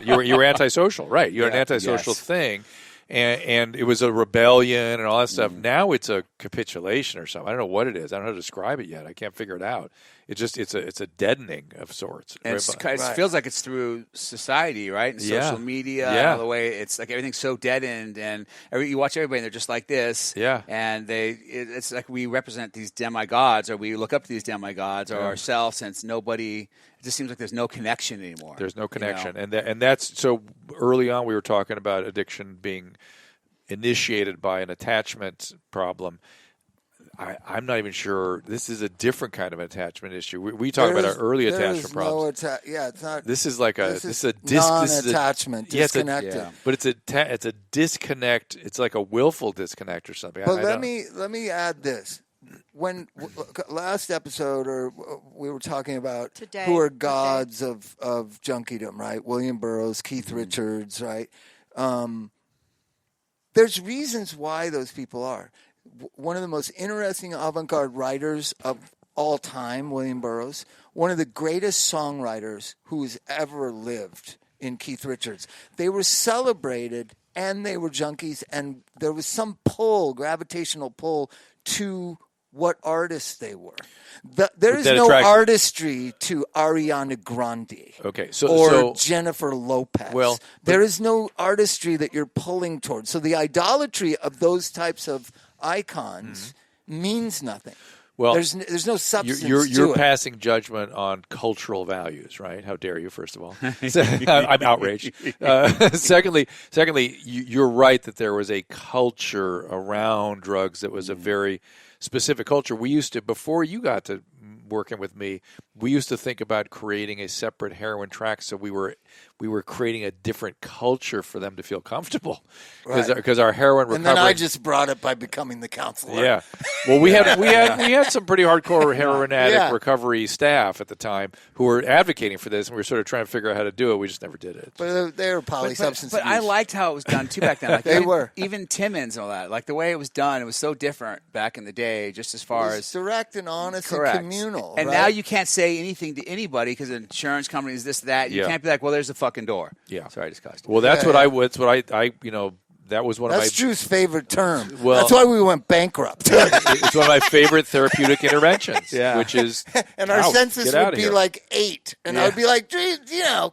You were antisocial, right? You had an antisocial thing, and it was a rebellion and all that stuff. Now it's a capitulation or something. I don't know what it is. I don't know how to describe it yet. I can't figure it out. It's a deadening of sorts. And it feels like it's through society, right? And social media, Yeah. the way it's like everything's so deadened, and you watch everybody, and they're just like this. Yeah. And it's like we represent these demigods, or we look up to these demigods, or ourselves, since nobody. It just seems like there's no connection anymore. There's no connection, You know? and that's so early on. We were talking about addiction being initiated by an attachment problem. I'm not even sure. This is a different kind of attachment issue. We talk about our early attachment problems. It's not. This is like this is non-attachment, disconnected. But it's a disconnect. It's like a willful disconnect or something. But let me add this. When last episode, or we were talking about Today. who are gods of junkiedom, right? William Burroughs, Keith Richards, right? There's reasons why those people are. One of the most interesting avant-garde writers of all time, William Burroughs, one of the greatest songwriters who's ever lived in Keith Richards. They were celebrated and they were junkies, and there was some gravitational pull to what artists they were. There is no artistry to Ariana Grande. Okay, or Jennifer Lopez. Well, there is no artistry that you're pulling towards. So the idolatry of those types of icons means nothing. Well, there's no substance. You're passing judgment on cultural values, right? How dare you? First of all, I'm outraged. Secondly, you're right that there was a culture around drugs that was a very specific culture. We used to, before you got to working with me, we used to think about creating a separate heroin track, so we were creating a different culture for them to feel comfortable, because our heroin recovery. And then I just brought it by becoming the counselor. Yeah, well, we had some pretty hardcore heroin addict recovery staff at the time who were advocating for this, and we were sort of trying to figure out how to do it. We just never did it. But they were polysubstance But abuse. I liked how it was done too back then. Like they were even Timmons and all that. Like the way it was done, it was so different back in the day. Just as far as direct and honest correct. and communal. And right? now you can't say anything to anybody because insurance companies, this, that. You can't be like, well, there's the fucking door. Yeah. Sorry, I just cussed. Well, that's what I that was one of my. That's Drew's favorite term. Well, that's why we went bankrupt. It's one of my favorite therapeutic interventions. Which is and our census would be here. like 8, and I would be like, Drew,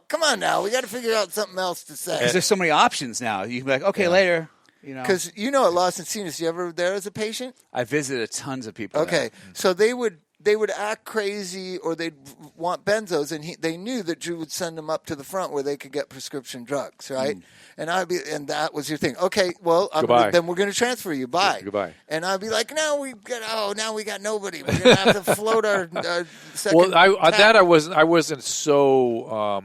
come on now, we got to figure out something else to say. Because there's so many options now. You can be like, okay, later. Because at Los Encinas, you ever there as a patient? I visited tons of people. Okay, so they would act crazy, or they'd want benzos, and they knew that Drew would send them up to the front where they could get prescription drugs, right? And that was your thing. Okay, well, then we're going to transfer you. Bye. Goodbye. And I'd be like, now we got nobody. We're going to have to float our second. Well, I wasn't so.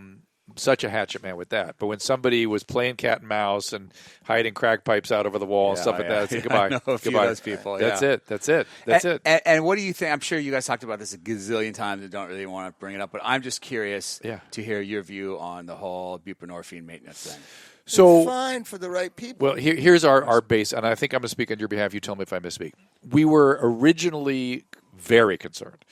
Such a hatchet man with that, but when somebody was playing cat and mouse and hiding crack pipes out over the wall and stuff like that, it's goodbye. I know a few of those people. That's it. And what do you think? I'm sure you guys talked about this a gazillion times and don't really want to bring it up, but I'm just curious to hear your view on the whole buprenorphine maintenance thing. So it's fine for the right people. Well, here's our base, and I think I'm going to speak on your behalf. You tell me if I misspeak. We were originally very concerned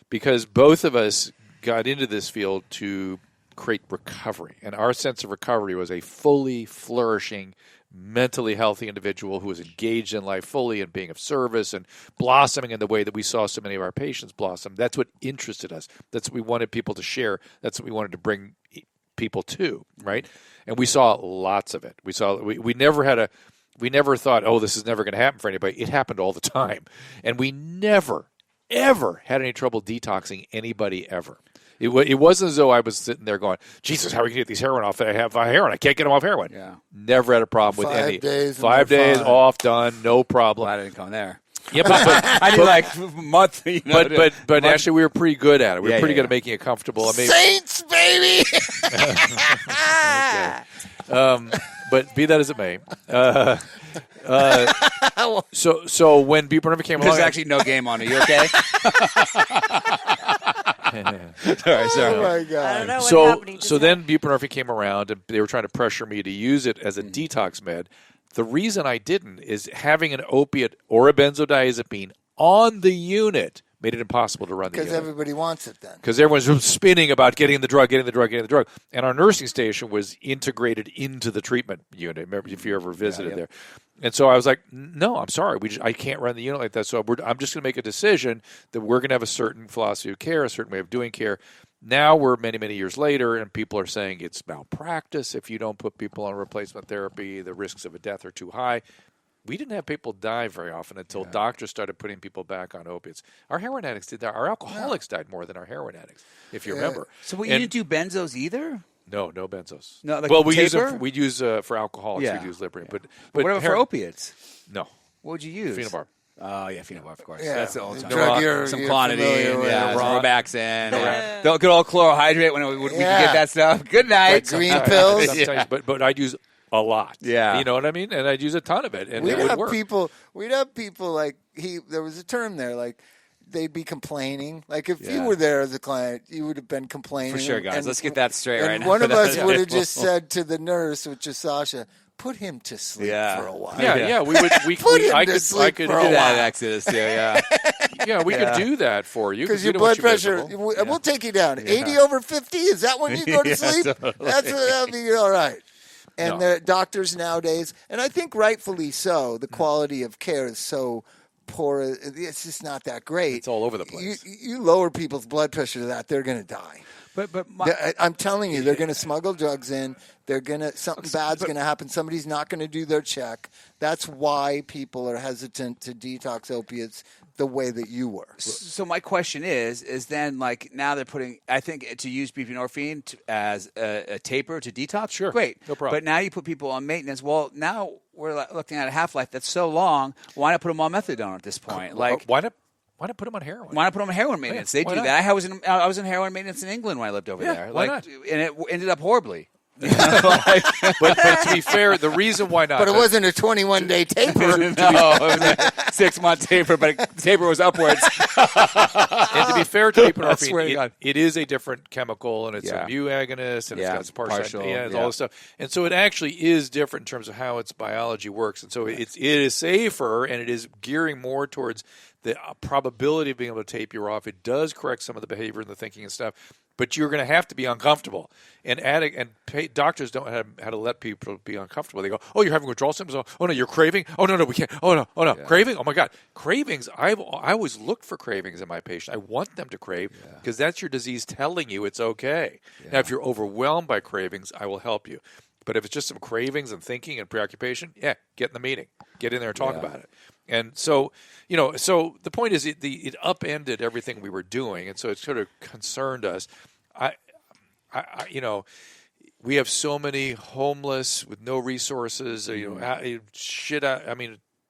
because both of us got into this field to create recovery, and our sense of recovery was a fully flourishing, mentally healthy individual who was engaged in life fully and being of service and blossoming in the way that we saw so many of our patients blossom. That's what interested us. That's what we wanted people to share. That's what we wanted to bring people to, right? And we saw lots of it. We never thought, oh, this is never going to happen for anybody. It happened all the time. And we never, ever had any trouble detoxing anybody ever. It wasn't as though I was sitting there going, Jesus, how are we going to get these heroin off? I have heroin. I can't get them off heroin. Yeah. Never had a problem with any. 5 days off, done, no problem. Glad I didn't come there. Yeah, but I need like a month. But actually, we were pretty good at it. We were pretty good at making it comfortable. I mean, Saints, baby. okay. But be that as it may, so when buprenorphine came along, there's actually no game on it. You okay? Sorry. Oh my I don't God. know what happened. So then buprenorphine came around, and they were trying to pressure me to use it as a detox med. The reason I didn't is having an opiate or a benzodiazepine on the unit made it impossible to run the unit. Because everybody wants it then. Because everyone's spinning about getting the drug. And our nursing station was integrated into the treatment unit. Remember, if you ever visited there. And so I was like, no, I'm sorry. I can't run the unit like that. So I'm just going to make a decision that we're going to have a certain philosophy of care, a certain way of doing care. Now we're many, many years later, and people are saying it's malpractice. If you don't put people on replacement therapy, the risks of a death are too high. We didn't have people die very often until doctors started putting people back on opiates. Our heroin addicts did that. Our alcoholics died more than our heroin addicts, if you remember. So you didn't do benzos either? No benzos. No, like we use for alcoholics. Yeah. We use Librium, but what about for opiates? No. What would you use? Phenobarb. Oh yeah, phenobarb, of course. Yeah. That's the old time. You're Clonidine, familiar with Robaxin, the good old chlorohydrate when we could get that stuff. Good night. Like green pills. Sometimes, but I'd use a lot. Yeah. You know what I mean? And I'd use a ton of it, and We'd it would have work. people like there was a term there, like they'd be complaining. Like if you were there as a client, you would have been complaining. For sure, guys. Let's get that straight and right now. One of us would have just said to the nurse, which is Sasha, put him to sleep for a while. Yeah. We would. I could for a do while. that Exodus too. Yeah. Yeah, we could do that for you Because we your don't blood want you pressure, miserable. we'll take you down. 80 over 50, is that when you go to sleep? Totally. That'll be all right. And the doctors nowadays, and I think rightfully so, the quality of care is so poor. It's just not that great. It's all over the place. You lower people's blood pressure to that, they're going to die. But I'm telling you, they're going to smuggle drugs in. Something bad's going to happen. Somebody's not going to do their check. That's why people are hesitant to detox opiates the way that you were. So my question is then like now they're putting, I think to use buprenorphine as a taper to detox. Sure. Great. No problem. But now you put people on maintenance. Well, now we're looking at a half-life that's so long. Why not put them on methadone at this point? Like why not put them on heroin? Why not put them on heroin maintenance? They do that. I was in heroin maintenance in England when I lived over there. Why not? And it ended up horribly. but to be fair, the reason why not. But it wasn't a 21-day taper. No, it was a 6-month taper, but the taper was upwards. And to be fair to I swear to buprenorphine, God. it is a different chemical, and it's a mu agonist, and it's got partial, all this stuff. And so it actually is different in terms of how its biology works. And so it is safer, and it is gearing more towards the probability of being able to taper you off. It does correct some of the behavior and the thinking and stuff. But you're going to have to be uncomfortable. And doctors don't have how to let people be uncomfortable. They go, oh, you're having withdrawal symptoms? Oh, no, you're craving? Oh, no, we can't. Oh, no. Yeah. Craving? Oh, my God. Cravings, I always look for cravings in my patient. I want them to crave because that's your disease telling you it's okay. Yeah. Now, if you're overwhelmed by cravings, I will help you. But if it's just some cravings and thinking and preoccupation, get in the meeting. Get in there and talk about it. And so, so the point is it upended everything we were doing, and so it sort of concerned us. We have so many homeless with no resources,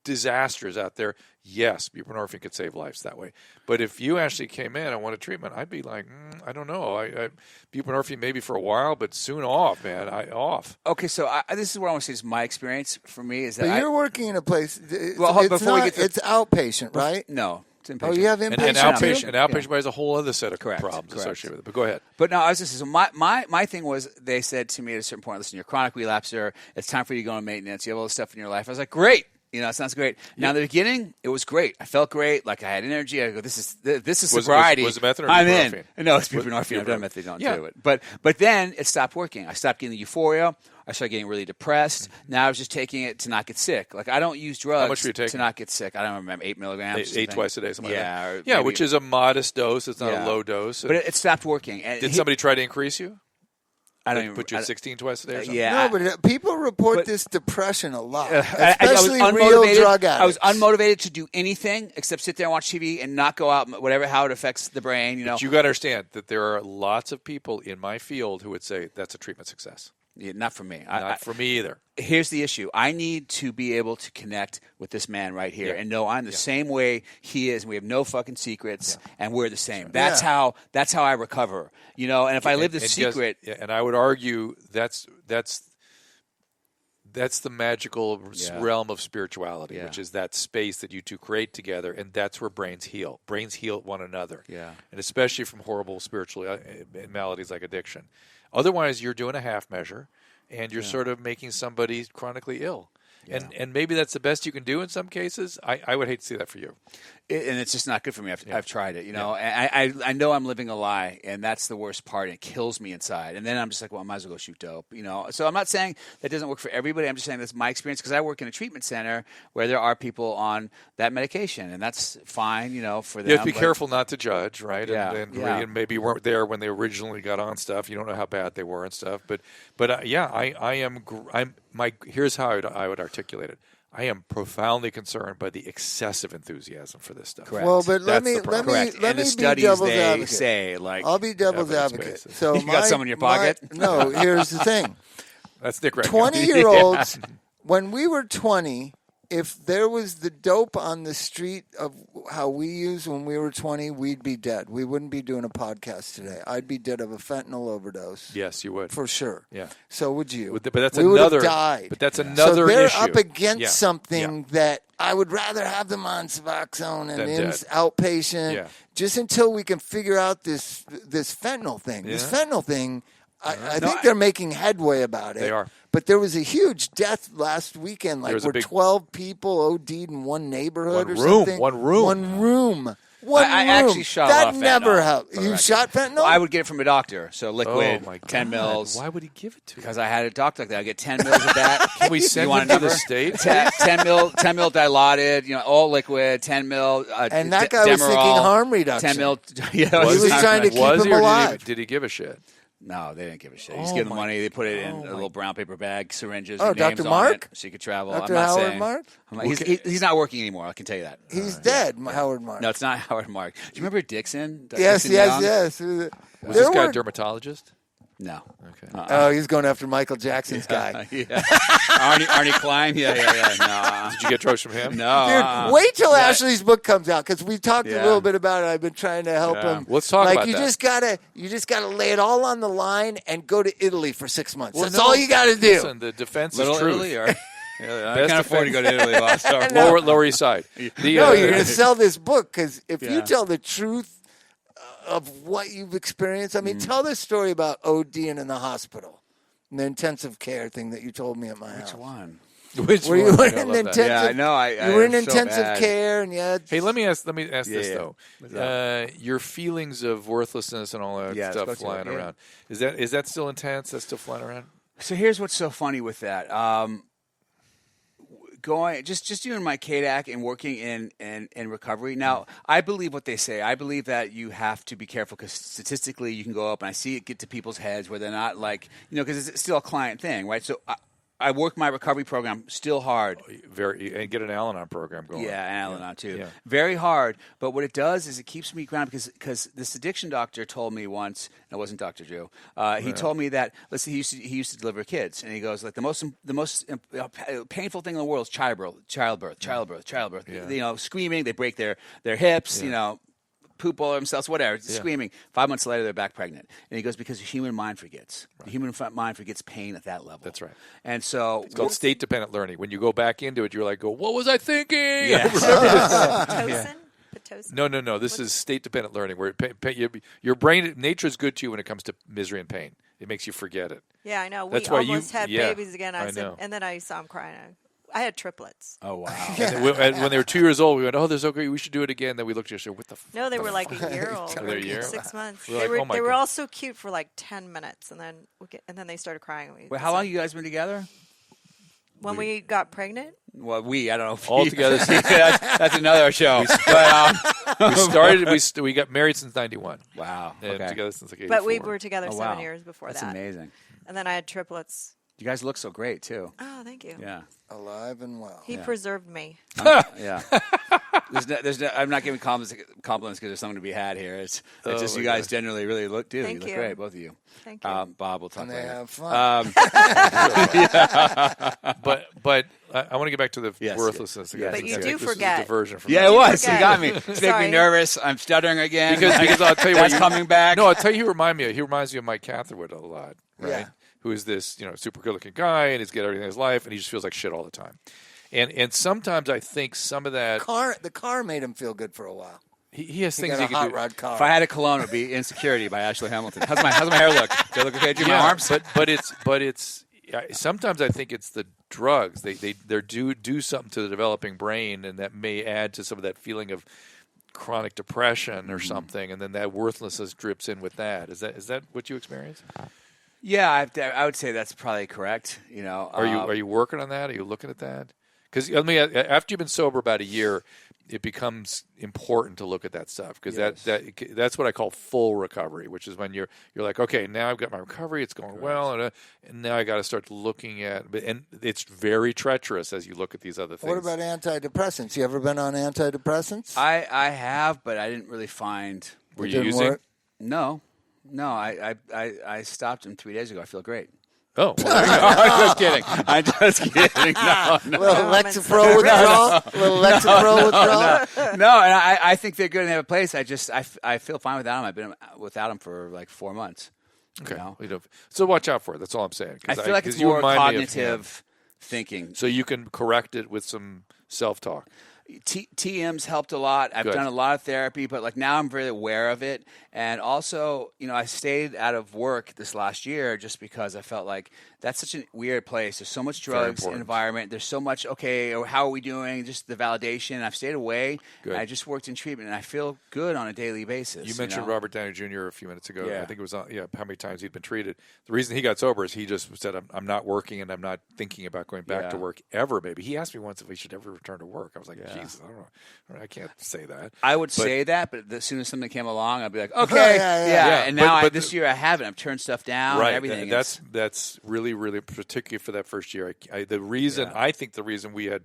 disasters out there. Yes, buprenorphine could save lives that way. But if you actually came in and wanted treatment, I'd be like, I don't know. Buprenorphine maybe for a while, but soon off, man. Off. Okay, so this is what I want to say is my experience for me is that But you're working in a place. It's before we get to it's outpatient, right? No. It's inpatient. Oh, you have And inpatient too? outpatient has a whole other set of Correct. problems associated with it. But go ahead. But no, I was just my thing was they said to me at a certain point, listen, you're a chronic relapser. It's time for you to go on maintenance. You have all this stuff in your life. I was like, great. It sounds great. Now, in the beginning, it was great. I felt great. Like I had energy. I go, this is sobriety. Was it methadone or I'm buprenorphine? in. No, it's buprenorphine. I've done methadone too. But then it stopped working. I stopped getting the euphoria. I started getting really depressed. Now I was just taking it to not get sick. Like I don't use drugs How much were you taking? to not get sick. I don't remember, 8 milligrams. 8 twice a day, something like that. Yeah, which is a modest dose. It's not a low dose. But it stopped working. And Did somebody try to increase you? I don't even put you at 16 twice a day or something? Yeah. No, but people report this depression a lot, I especially was real unmotivated. drug addicts. I was unmotivated to do anything except sit there and watch TV and not go out, whatever, how it affects the brain, But you got to understand that there are lots of people in my field who would say that's a treatment success. Yeah, not for me. Not for me either. Here's the issue. I need to be able to connect with this man right here and know I'm the same way he is. And we have no fucking secrets, and we're the same. That's how I recover. And if I live this secret, and I would argue that's the magical realm of spirituality, which is that space that you two create together, and that's where brains heal. Brains heal one another, and especially from horrible spiritual maladies like addiction. Otherwise, you're doing a half measure, and you're sort of making somebody chronically ill. And maybe that's the best you can do in some cases. I would hate to see that for you. And it's just not good for me. I've tried it, And I know I'm living a lie, and that's the worst part. It kills me inside. And then I'm just like, well, I might as well go shoot dope, So I'm not saying that doesn't work for everybody. I'm just saying that's my experience because I work in a treatment center where there are people on that medication, and that's fine, for them. You have to be careful not to judge, right? Yeah. And maybe you weren't there when they originally got on stuff. You don't know how bad they were and stuff. But here's how I would articulate it. I am profoundly concerned by the excessive enthusiasm for this stuff. Correct. Well, but let me Correct. be and the studies devil's they advocate. say, like, I'll be devil's advocate. spaces. So You got some in your pocket? No, here's the thing. That's Nick Rankin. 20-year-olds, when we were 20, if there was the dope on the street of how we used when we were 20, we'd be dead. We wouldn't be doing a podcast today. I'd be dead of a fentanyl overdose. Yes, you would. For sure. Yeah. So would you. But that's we would have another. died. But that's So another they're issue. up against something Yeah. that I would rather have them on Suboxone and Than in dead. outpatient Yeah. just until we can figure out this fentanyl thing. This Yeah. fentanyl thing, I think they're making headway about it. They are. But there was a huge death last weekend. Like, was a where big- 12 people OD'd in one neighborhood One or room. something. One room. One room. I actually shot that off never fentanyl, helped. for the You record. shot fentanyl? I would get it from a doctor, so liquid, Oh my God. 10 mils. Why would he give it to you? Because I had a doctor like that. I get 10 mils of that. Can we send you want him to a the number? States? 10 mil dilated, all liquid, 10 mil. And that guy was thinking harm reduction. 10 mil. He was trying to keep him alive. Did he give a shit? No, they didn't give a shit. He's giving them money. They put it in a little brown paper bag, syringes. Oh, your name's Dr. on Mark? it, so you could travel. Dr. I'm not Howard saying. Mark? I'm like, he's not working anymore. I can tell you that. He's dead, Howard Mark. No, it's not Howard Mark. Do you remember Dixon? Yes, Dixon Young? yes. Was this guy a dermatologist? No. Okay. Oh, he's going after Michael Jackson's guy. Yeah. Arnie Klein? Yeah. No. Did you get drugs from him? No. Dude, wait till Ashley's book comes out because we talked a Yeah. little bit about it. I've been trying to help him. Let's talk like about you that. just gotta lay it all on the line and go to Italy for 6 months. Well, That's no. all you got to do. Listen, the defense Little is truth. Italy? Or, yeah, I Best can't afford to go to Italy, boss. Sorry. Lower East Side. No, you're going to sell this book because if you tell the truth of what you've experienced, I mean, tell the story about ODing in the hospital, and the intensive care thing that you told me at my house. Which one? Which Were you one? I in love that. intensive? Yeah, I know. You were in I'm so intensive bad. care, and you had Hey, let me ask this Yeah. though. What's up? Your feelings of worthlessness and all that Yeah, stuff let's go to flying it, yeah. around. Is that still intense? That's still flying around? So here's what's so funny with that. Going just doing my KDAC and working in recovery. Now, I believe what they say. I believe that you have to be careful because statistically you can go up, and I see it get to people's heads where they're not like, because it's still a client thing, right? So I work my recovery program still hard. And get an Al-Anon program going. Yeah, and Al-Anon too. Yeah. Very hard. But what it does is it keeps me grounded because this addiction doctor told me once, and it wasn't Dr. Drew, he told me that, listen, he used to deliver kids. And he goes, like, the most painful thing in the world is childbirth. Yeah. Screaming, they break their hips, poop all over themselves, whatever, screaming. 5 months later, they're back pregnant. And he goes, because the human mind forgets. Right. The human mind forgets pain at that level. That's right. And so It's called state-dependent learning. When you go back into it, you're like, what was I thinking? Yeah. Pitocin? oxytocin? No. This is state-dependent learning, where your brain, nature is good to you when it comes to misery and pain. It makes you forget it. Yeah, I know. That's We why almost had yeah, babies again. I I said, know. and then I saw him crying. I had triplets. Oh wow. And when they were 2 years old, we went, "Oh, they're so great. We should do it again." Then we looked at each other, "What the?" No, they were like a year old. Were they a year? 6 months. We're They like, "Oh my were God." all so cute for like 10 minutes, and then they started crying. Wait, how long you guys been together? When we got pregnant? Well, I don't know. If All together. that's another show. We got married since '91. Wow. And Okay. together since like '84. But we were together Oh, 7 wow. years before That's that. amazing. And then I had triplets. You guys look so great too. Oh, thank you. Yeah. Alive and well. He preserved me. Yeah. I'm not giving compliments because there's something to be had here. It's just my you guys gosh. generally really look Thank you look you. great, both of you. Thank you. Bob will talk And they later. have fun. But I want to get back to the Yes, worthlessness again. But you This do is forget. a diversion from Yeah, that. it was. forget. You got me. It's making me Sorry. nervous. I'm stuttering again. Because I'll tell you that's what, coming back. No, I'll tell you. He reminds me of Mike Catherwood a lot, right? Yeah. Who is this, super good-looking guy, and he's got everything in his life, and he just feels like shit all the time. And sometimes I think some of that The car made him feel good for a while. he has He things got he a can hot do. rod car. If I had a cologne, it would be Insecurity by Ashley Hamilton. How's my hair look? Do I look okay? Do my arms? But it's sometimes I think it's the drugs. They do something to the developing brain, and that may add to some of that feeling of chronic depression or something, and then that worthlessness drips in with that. Is that what you experience? Yeah, I would say that's probably correct. Are you working on that? Are you looking at that? Because after you've been sober about a year, it becomes important to look at that stuff, because that's what I call full recovery, which is when you're like, okay, now I've got my recovery, it's going well, and now I got to start looking at. And it's very treacherous as you look at these other things. What about antidepressants? You ever been on antidepressants? I have, but I didn't really find. Were It you didn't using? work? No. I stopped them 3 days ago. I feel great. Oh, well, there you go. I'm just kidding. No. Little Lexapro withdrawal? Little Lexapro withdrawal? No, and I think they're good and they have a place. I feel fine without them. I've been without them for like 4 months. Okay. You know? So watch out for it. That's all I'm saying. I feel like it's 'cause you more remind me of him. cognitive thinking. So you can correct it with some self-talk. TM's helped a lot. I've Good. done a lot of therapy, but like now I'm very aware of it. And also, I stayed out of work this last year just because I felt like that's such a weird place. There's so much drugs important. environment. There's so much, how are we doing? Just the validation. I've stayed away. Good. I just worked in treatment, and I feel good on a daily basis. You mentioned Robert Downey Jr. a few minutes ago. Yeah. I think it was how many times he'd been treated. The reason he got sober is he just said, I'm not working and I'm not thinking about going back to work ever, maybe. He asked me once if we should ever return to work. I was like, Jesus, I don't know. I can't say that. I would say that, but as soon as something came along, I'd be like, okay. Yeah. And now But this year I haven't. I've turned stuff down Right. and everything. That's really, really particularly for that first year. I think the reason we had,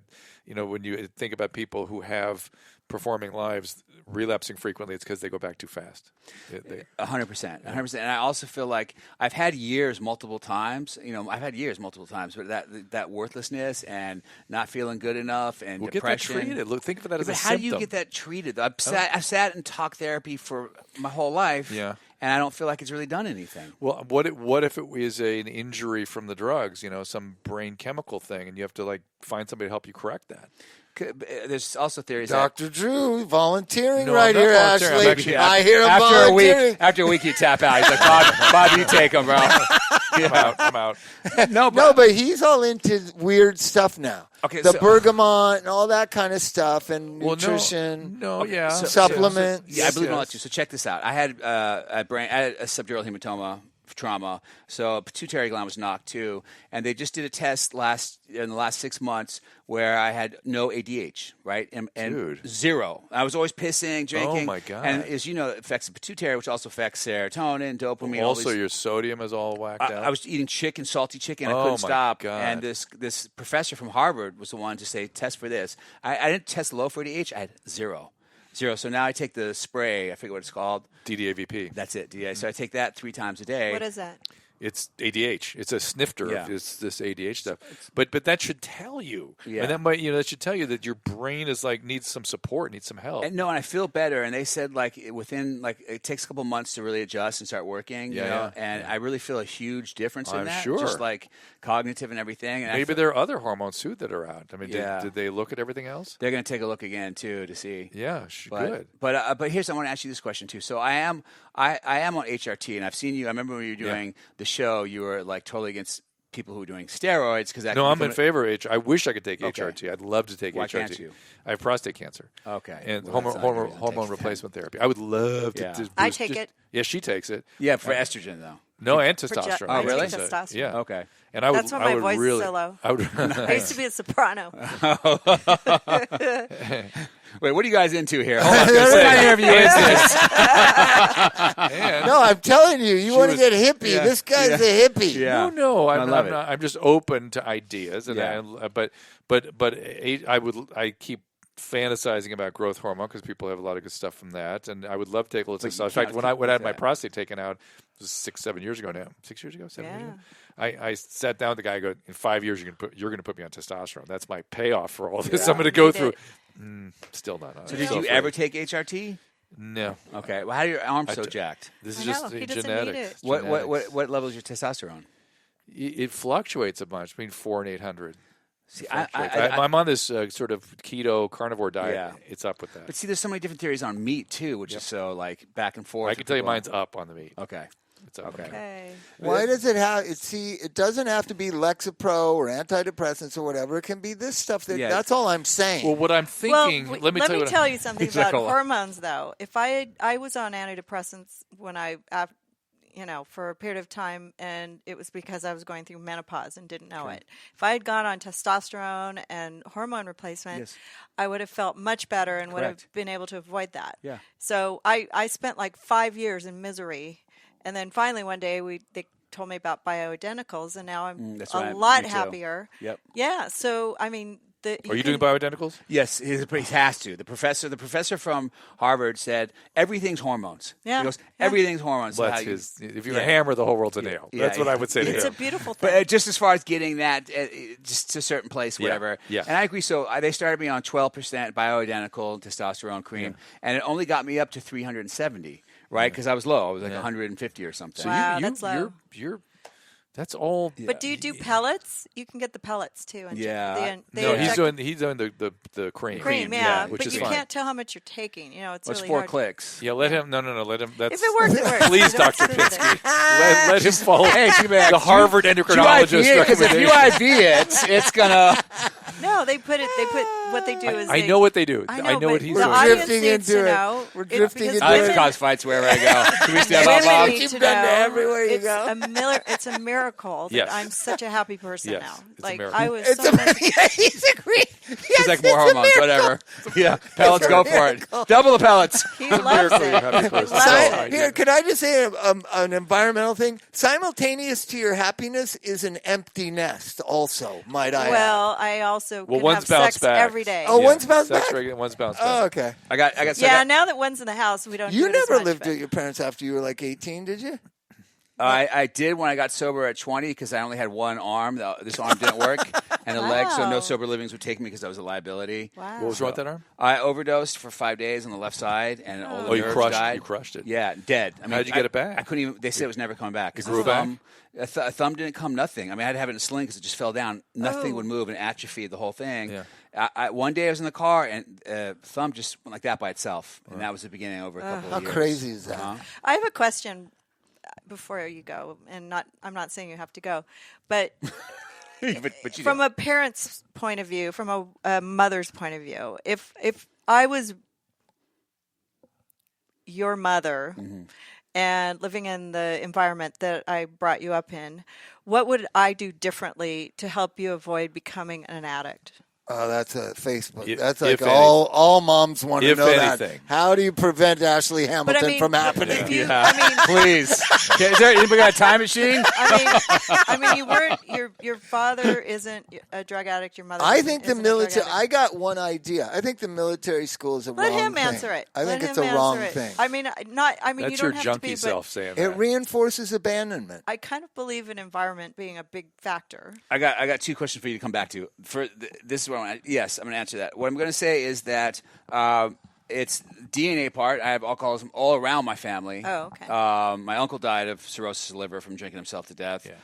when you think about people who have performing lives relapsing frequently, it's because they go back too fast. 100%. And I also feel like I've had years multiple times, but that worthlessness and not feeling good enough and depression. Get that treated. Look, think of that as but a how symptom. do you get that treated? I've sat in talk therapy for my whole life. Yeah. And I don't feel like it's really done anything. Well, what if it was an injury from the drugs, some brain chemical thing, and you have to find somebody to help you correct that? There's also theories Dr. Drew volunteering No, right I'm not here, volunteering. I'm Ashley. actually- I hear him after volunteering. a week you tap out. He's like, Bob, you take him, bro. I'm out. No, but he's all into weird stuff now. Okay, the so- bergamot and all that kind of stuff, and nutrition. Supplement. I believe in all that too. So check this out. I had a subdural hematoma trauma, so a pituitary gland was knocked too, and they just did a test in the last 6 months where I had no ADH, right, and Dude. zero. I was always pissing, drinking. Oh, my God. And as you know, it affects the pituitary, which also affects serotonin, dopamine. Also, your sodium is all whacked out. I was eating salty chicken. I Oh, couldn't my stop. God. And this professor from Harvard was the one to say, test for this. I didn't test low for ADH. I had zero. So now I take the spray. I forget what it's called. DDAVP. That's it. So I take that 3 times a day. What is that? It's ADH. It's a snifter Yeah. of this ADH stuff. But that should tell you. Yeah. And that should tell you that your brain is needs some support, needs some help. And I feel better. And they said within it takes a couple months to really adjust and start working. You know? And I really feel a huge difference in I'm that. sure. Just cognitive and everything. And Maybe there are other hormones too that are out. I mean, Yeah. did they look at everything else? They're going to take a look again too to see. Yeah, good. But here's I want to ask you this question too. So I am on HRT, and I've seen you. I remember when you were doing the show, you were totally against people who were doing steroids because that. No, I'm in favor of I wish I could take Okay. HRT. I'd love to take Why HRT. can't you? I have prostate cancer. Okay. And Well, that's not a good reason to hormone take replacement therapy. I would love to. Yeah. to I boost take just- it. Yeah, she takes it. Yeah, for estrogen though. No, and For testosterone. Oh, really? I take testosterone. Yeah. Okay. And I would. That's why I my would voice really, is so low. I would. I used to be a soprano. Wait, what are you guys into here? Hold on. What kind of interview is this? No, I'm telling you, you want to was- get hippie. yeah, This guy's a hippie. Yeah. No, I I'm love not. it. I'm just open to ideas, and Yeah. I keep fantasizing about growth hormone because people have a lot of good stuff from that, and I would love to take a little testosterone. In fact, when I had my prostate taken out, it was 7 years ago now. 6 years ago, 7 years ago. I sat down with the guy. I go, in 5 years you're going to put me on testosterone. That's my payoff for all this. I'm going to go Need through. it. Still not on. So it. did Still you afraid. ever take HRT? No. Okay. Well, how are your arms so d- jacked? This I is just know, he the doesn't need genetics. it. What level is your testosterone? It fluctuates a bunch between 400 and 800. See, I'm on this sort of keto carnivore diet. Yeah. It's up with that. But see, there's so many different theories on meat too, which is so back and forth. I can tell you mine's up on the meat. Okay. It's up. Okay. Okay. Why does it have? It doesn't have to be Lexapro or antidepressants or whatever. It can be this stuff. That's all I'm saying. Well, what I'm thinking. Well, let me tell you. something He's like about a- hormones, though. If I was on antidepressants when for a period of time, and it was because I was going through menopause and didn't know it. If I had gone on testosterone and hormone replacement, Yes. I would have felt much better and would Correct. have been able to avoid that. Yeah. So I spent 5 years in misery, and then finally one day they told me about bioidenticals, and now I'm that's a right. lot Me too. happier. Yep. Yeah. So I mean, Are you doing bioidenticals? Yes, he has to. The professor from Harvard said everything hormones. Yeah. He goes, Yeah. everything's hormones. So Well, how that's you- if you're a hammer, the whole world's a nail. Yeah, That's what I would say to It's him. a beautiful thing. But just as far as getting that just to a certain place, whatever. Yeah. And I agree. So they started me on 12% bioidentical testosterone cream, and it only got me up to 370, right? Because I was low. I was 150 or something. Wow. That's low. That's all. But do you do pellets? You can get the pellets too. Yeah. No, he's inject doing the cream. cream. yeah, Yeah, which but is you fine. can't tell how much you're taking. It's Well, it's really 4 hard. clicks. Yeah, let him. No, let him. That's, If it works, it works. Please, You don't Dr. screw with it. Pinsky, let him follow Hey, too bad. the Harvard endocrinologist Because if you recommendation. IV it, it's gonna. No, they put what they do is I know what they do. I know know what he's the doing. audience drifting needs into to it. know. We're It's drifting because into I it. just women- cause fights wherever I go. Can we step women up, Bob? need You've to done know everywhere you it's go. It's a miracle that Yes. I'm such a happy person Yes, now. it's a miracle. I was It's so a, he's agreeing. He's like more hormones, whatever. Yeah, pellets, go for it. Double the pellets. he loves it. He loves it. Here, could I just say an environmental thing? Simultaneous to your happiness is an empty nest. Also, might I? add. Well, I also can one's have bounced sex back. every day. Oh, one's bounced Sex back? regular, one's bounced Oh, back. okay. I got. Yeah, now that one's in the house, we don't. You do it as never much, lived but- with your parents after you were like 18, did you? I did when I got sober at 20 because I only had one arm. This arm didn't work, and a leg, so no Wow. sober livings would take me because I was a liability. Wow. What was wrong with that arm? I overdosed for 5 days on the left side, and all the Oh, you nerves crushed- died. you crushed it. Yeah, dead. I mean, How'd you get it back? I couldn't even. They said it was never coming back. It grew back? A thumb didn't come. Nothing. I mean, I had to have it in a sling because it just fell down. Nothing Oh. would move and atrophied the whole thing. Yeah. One day I was in the car and thumb just went like that by itself, and that was the beginning over a couple How of years. crazy is that? I have a question before you go, and I'm not saying you have to go, but but you from do. a parent's point of view, from a mother's point of view, if I was your mother and living in the environment that I brought you up in, what would I do differently to help you avoid becoming an addict? Oh, that's a Facebook. If- That's like if all moms want to if know anything. that. How do you prevent Ashley But Hamilton I mean, from but happening? if you, Yeah. I mean, Please. Is there anybody got a time machine? I mean, you weren't. Your father isn't a drug addict. Your mother. I think the isn't a drug military. addict. I got one idea. I think the military school is a Let wrong him thing. answer it. I think Let it's him a answer wrong it. thing. I mean, not. I mean, That's you your don't have junkie to be. self But saying It that. reinforces abandonment. I kind of believe in environment being a big factor. I got two questions for you to come back to. This is what I want. Yes, I'm going to answer that. What I'm going to say is that it's DNA part. I have alcoholism all around my family. Oh, okay. My uncle died of cirrhosis of the liver from drinking himself to death. Yeah.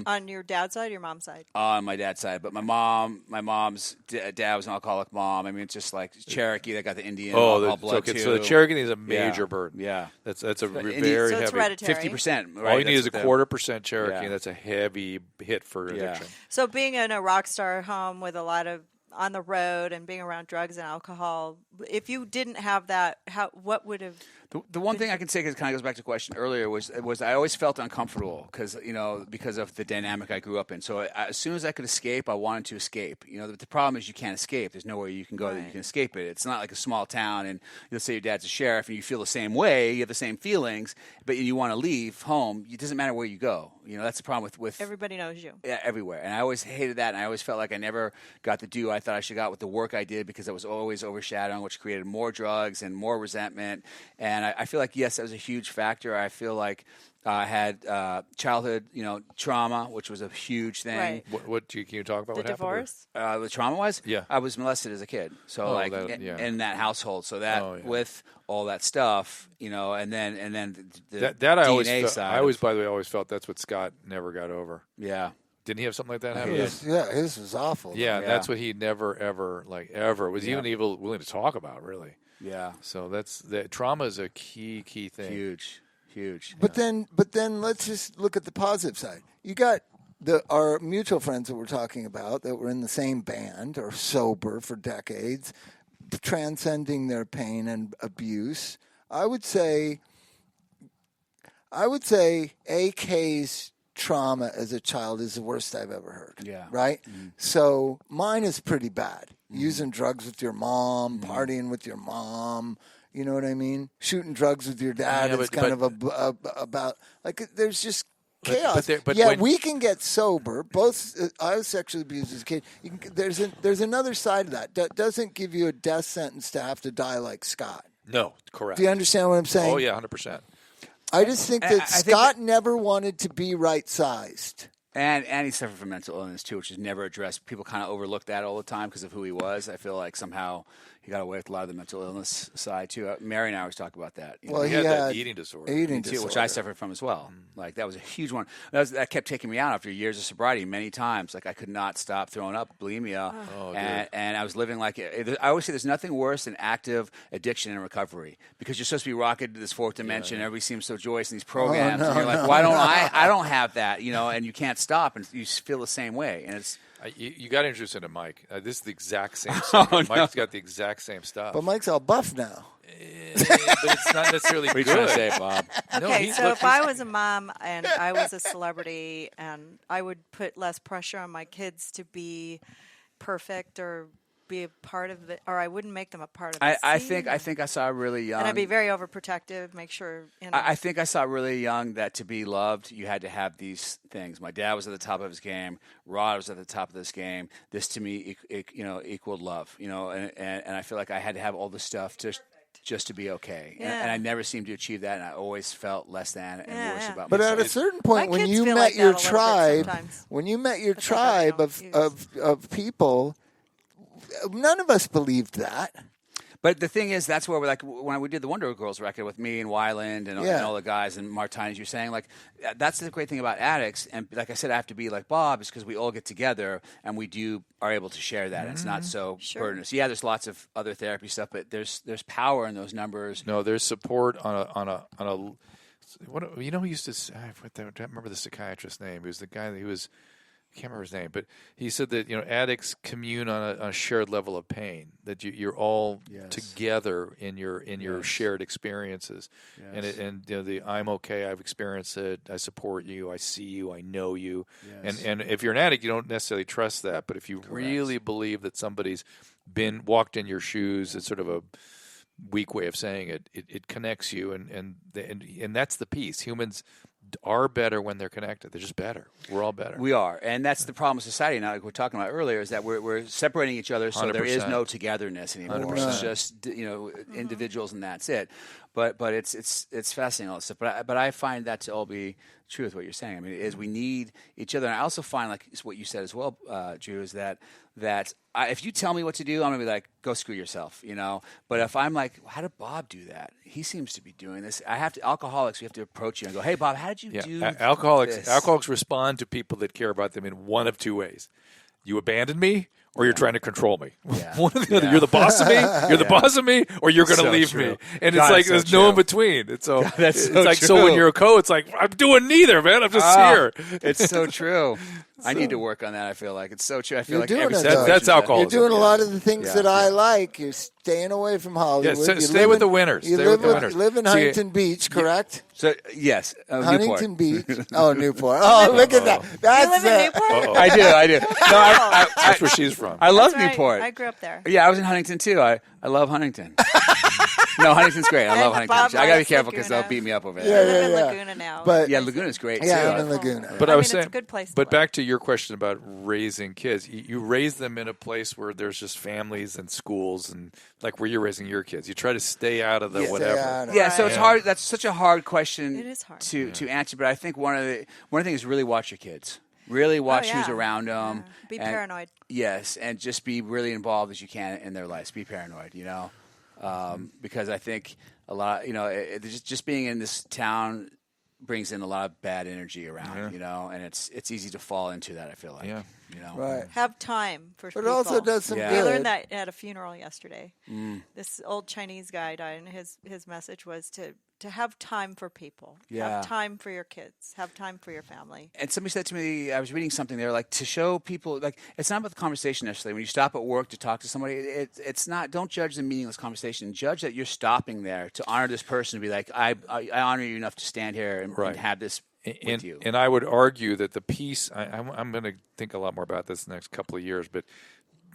On your dad's side or your mom's side? On my dad's side, but my mom's dad was an alcoholic mom. I mean, it's just like Cherokee that got the Indian alcohol blood okay, too. so the Cherokee is a major Yeah. burden. Yeah. That's a Indian- very So it's heavy. hereditary. 50%. Right? All you need is a That's 1/4% Cherokee, Yeah. and that's a heavy hit for addiction. So being in a rock star home with a lot of on the road and being around drugs and alcohol, if you didn't have that, what would have? The one thing I can say, because it kind of goes back to the question earlier, was I always felt uncomfortable because of the dynamic I grew up in. So as soon as I could escape, I wanted to escape. The problem is you can't escape. There's nowhere you can go that you can escape it. It's not like a small town, and let's say your dad's a sheriff, and you feel the same way, you have the same feelings, but you want to leave home. It doesn't matter where you go. That's the problem with Everybody knows you. Yeah, everywhere. And I always hated that, and I always felt like I never got the due I thought I should got with the work I did because I was always overshadowing, which created more drugs and more resentment. And I feel like, yes, that was a huge factor. I feel like I had childhood, trauma, which was a huge thing. Right. What can you talk about? The what happened? divorce? The trauma was? Yeah. I was molested as a kid. So, in that household. So that with all that stuff, and then the That DNA I always felt, side. I always, by the way, always felt that's what Scott never got over. Yeah. Didn't he have something like that happen? His was awful. Yeah, Yeah. that's what he never, ever was even willing to talk about, really. Yeah. So trauma is a key thing. Huge. But then let's just look at the positive side. You got our mutual friends that we're talking about that were in the same band or sober for decades, transcending their pain and abuse. I would say AK's trauma as a child is the worst I've ever heard. Yeah. Right? Mm-hmm. So mine is pretty bad. Mm-hmm. Using drugs with your mom, partying with your mom. You know what I mean? Shooting drugs with your dad is kind of about like there's just chaos. We can get sober. Both I was sexually abused as a kid. There's another side of that. That doesn't give you a death sentence to have to die like Scott. No, correct. Do you understand what I'm saying? Oh yeah, 100%. I just think that Scott never wanted to be right-sized. And he suffered from mental illness, too, which is never addressed. People kind of overlook that all the time because of who he was. I feel like somehow he got away with a lot of the mental illness side, too. Mary and I always talk about that. Well, he had that eating disorder. Which I suffered from as well. Like, that was a huge one. That kept taking me out after years of sobriety many times. Like, I could not stop throwing up, bulimia. And I was living like I always say there's nothing worse than active addiction and recovery because you're supposed to be rocketed to this fourth dimension. Everybody seems so joyous in these programs. And you're like, why don't I don't have that, and you can't stop and you feel the same way. And it's you got to introduce him to Mike. This is the exact same stuff. Mike's got the exact same stuff. But Mike's all buff now. But it's not necessarily what are you good. trying to say, Bob? Okay, so if I was a mom and I was a celebrity, and I would put less pressure on my kids to be perfect or be a part of it, or I wouldn't make them a part of it. I think I saw really young. And I'd be very overprotective, make sure. I think I saw really young that to be loved, you had to have these things. My dad was at the top of his game. Rod was at the top of this game. This to me, equaled love. And I feel like I had to have all this stuff just to be okay. Yeah. And I never seemed to achieve that, and I always felt less than and worse about but myself. at a certain point, My when kids you feel met like your that a little bit tribe, sometimes. when you met your That's what I tribe don't of people, none of us believed that. But the thing is, that's where we're like when we did the Wonder Girls record with me and Wyland and all the guys and Martine, as you're saying, like that's the great thing about Addicts. And like I said, I have to be like Bob is because we all get together and we are able to share that. And it's not so burdenous. Yeah, there's lots of other therapy stuff, but there's power in those numbers. No, there's support on a. What who used to? I remember the psychiatrist's name. He was the guy that he can't remember his name, but he said that addicts commune on a shared level of pain. That you're all together in your shared experiences, and the I'm okay, I've experienced it, I support you, I see you, I know you, and if you're an addict, you don't necessarily trust that, but if you really believe that somebody's walked in your shoes, it's sort of a weak way of saying it. It connects you, and that's the piece. Humans are better when they're connected. They're just better. We're all better. We are, and that's the problem with society now. Like we were talking about earlier, is that we're separating each other, so there is 100%. no togetherness anymore. 100%. It's just individuals, and that's it. But it's fascinating all this stuff. But I find that to all be true with what you're saying. I mean, is we need each other, and I also find, like what you said as well, Drew, is that if you tell me what to do, I'm gonna be like, go screw yourself, But if I'm like, how did Bob do that? He seems to be doing this. Alcoholics, we have to approach you and go, hey, Bob, how did you do alcoholics? this? Alcoholics respond to people that care about them in one of two ways: you abandoned me, or you're trying to control me. Yeah. One or the other. You're the boss of me. You're the boss of me, or you're going to So leave true. me. And God, it's like it's so there's no true. in between. It's so that's it's so like true. so when you're a co, it's like I'm doing neither, man. I'm just here. It's so true. I need to work on that. I feel like it's so true. I feel You're like doing every it, situation though. That's is that. alcohol. You're doing a lot of the things Yeah. that I like. You're staying away from Hollywood. Yeah, You stay with the winners. You Stay live with the winners. You live in See, Huntington Beach, correct? So yes, Newport. Huntington Beach. Oh, Newport. Oh, look at that. That's You live in Newport? I do. No, That's where she's from. I love That's right. Newport. I grew up there. Yeah, I was in Huntington too. I love Huntington. No, Huntington's great. I love And Huntington. Bob I got to be likes careful because they'll Laguna. beat me up over Yeah, there. I live in yeah. Laguna now. But Yeah, Laguna's great yeah, too. I'm in Laguna. But I I mean, was it's saying, a good place to but live. back to your question about raising kids, you raise them in a place where there's just families and schools, and like where you're raising your kids. You try to stay out of the Yeah, whatever. stay out of Yeah, so it's Right. hard. That's such a hard question. It is hard. to answer. But I think one of the things is really watch your kids. Really watch who's yeah. around them. Yeah. Be and- paranoid. Yes, and just be really involved as you can in their lives. Be paranoid, because I think a lot, just being in this town brings in a lot of bad energy around, and it's easy to fall into that. I feel like, Yeah. Right. Have time for But it people. also does some Yeah. We good. learned that at a funeral yesterday. This old Chinese guy died, and his message was to have time for people. Yeah. Have time for your kids. Have time for your family. And somebody said to me, I was reading something there, like to show people, like it's not about the conversation necessarily. When you stop at work to talk to somebody, it's not. Don't judge the meaningless conversation. Judge that you're stopping there to honor this person. To be like, I honor you enough to stand here and have this with you. And I would argue that the piece, I'm going to think a lot more about this the next couple of years, but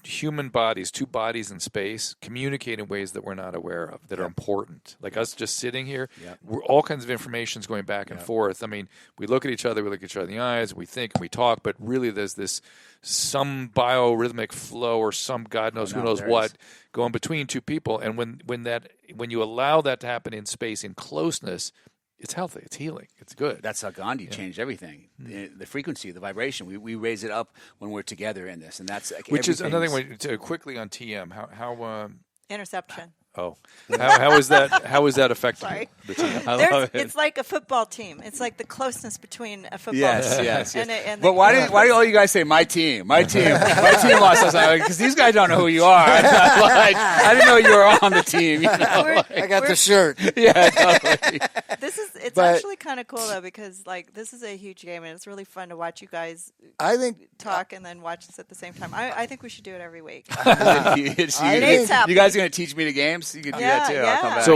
human bodies, two bodies in space, communicate in ways that we're not aware of, that are important. Like us just sitting here, we're all kinds of information is going back and forth. I mean, we look at each other, we look at each other in the eyes, we think and we talk, but really there's this some biorhythmic flow or some God knows who knows what going between two people. And when you allow that to happen in space, in closeness, it's healthy. It's healing. It's good. That's how Gandhi changed everything. The frequency, the vibration. We raise it up when we're together in this, and that's like Which is another everything's- thing. Quickly on TM, how Interception. how is that affecting Sorry. the team? It's like a football team. It's like the closeness between a football team. Yes. And But why do all you guys say my team? My team lost last night? Because these guys don't know who you are. Like, I didn't know you were on the team. I got the shirt. Yeah, totally. It's But- actually kind of cool though, because like this is a huge game and it's really fun to watch you guys I think talk and then watch this at the same time. I think we should do it every week. you Nate's guys are going to teach me the games? You can do that too. Yeah, I'll come yeah. back. So,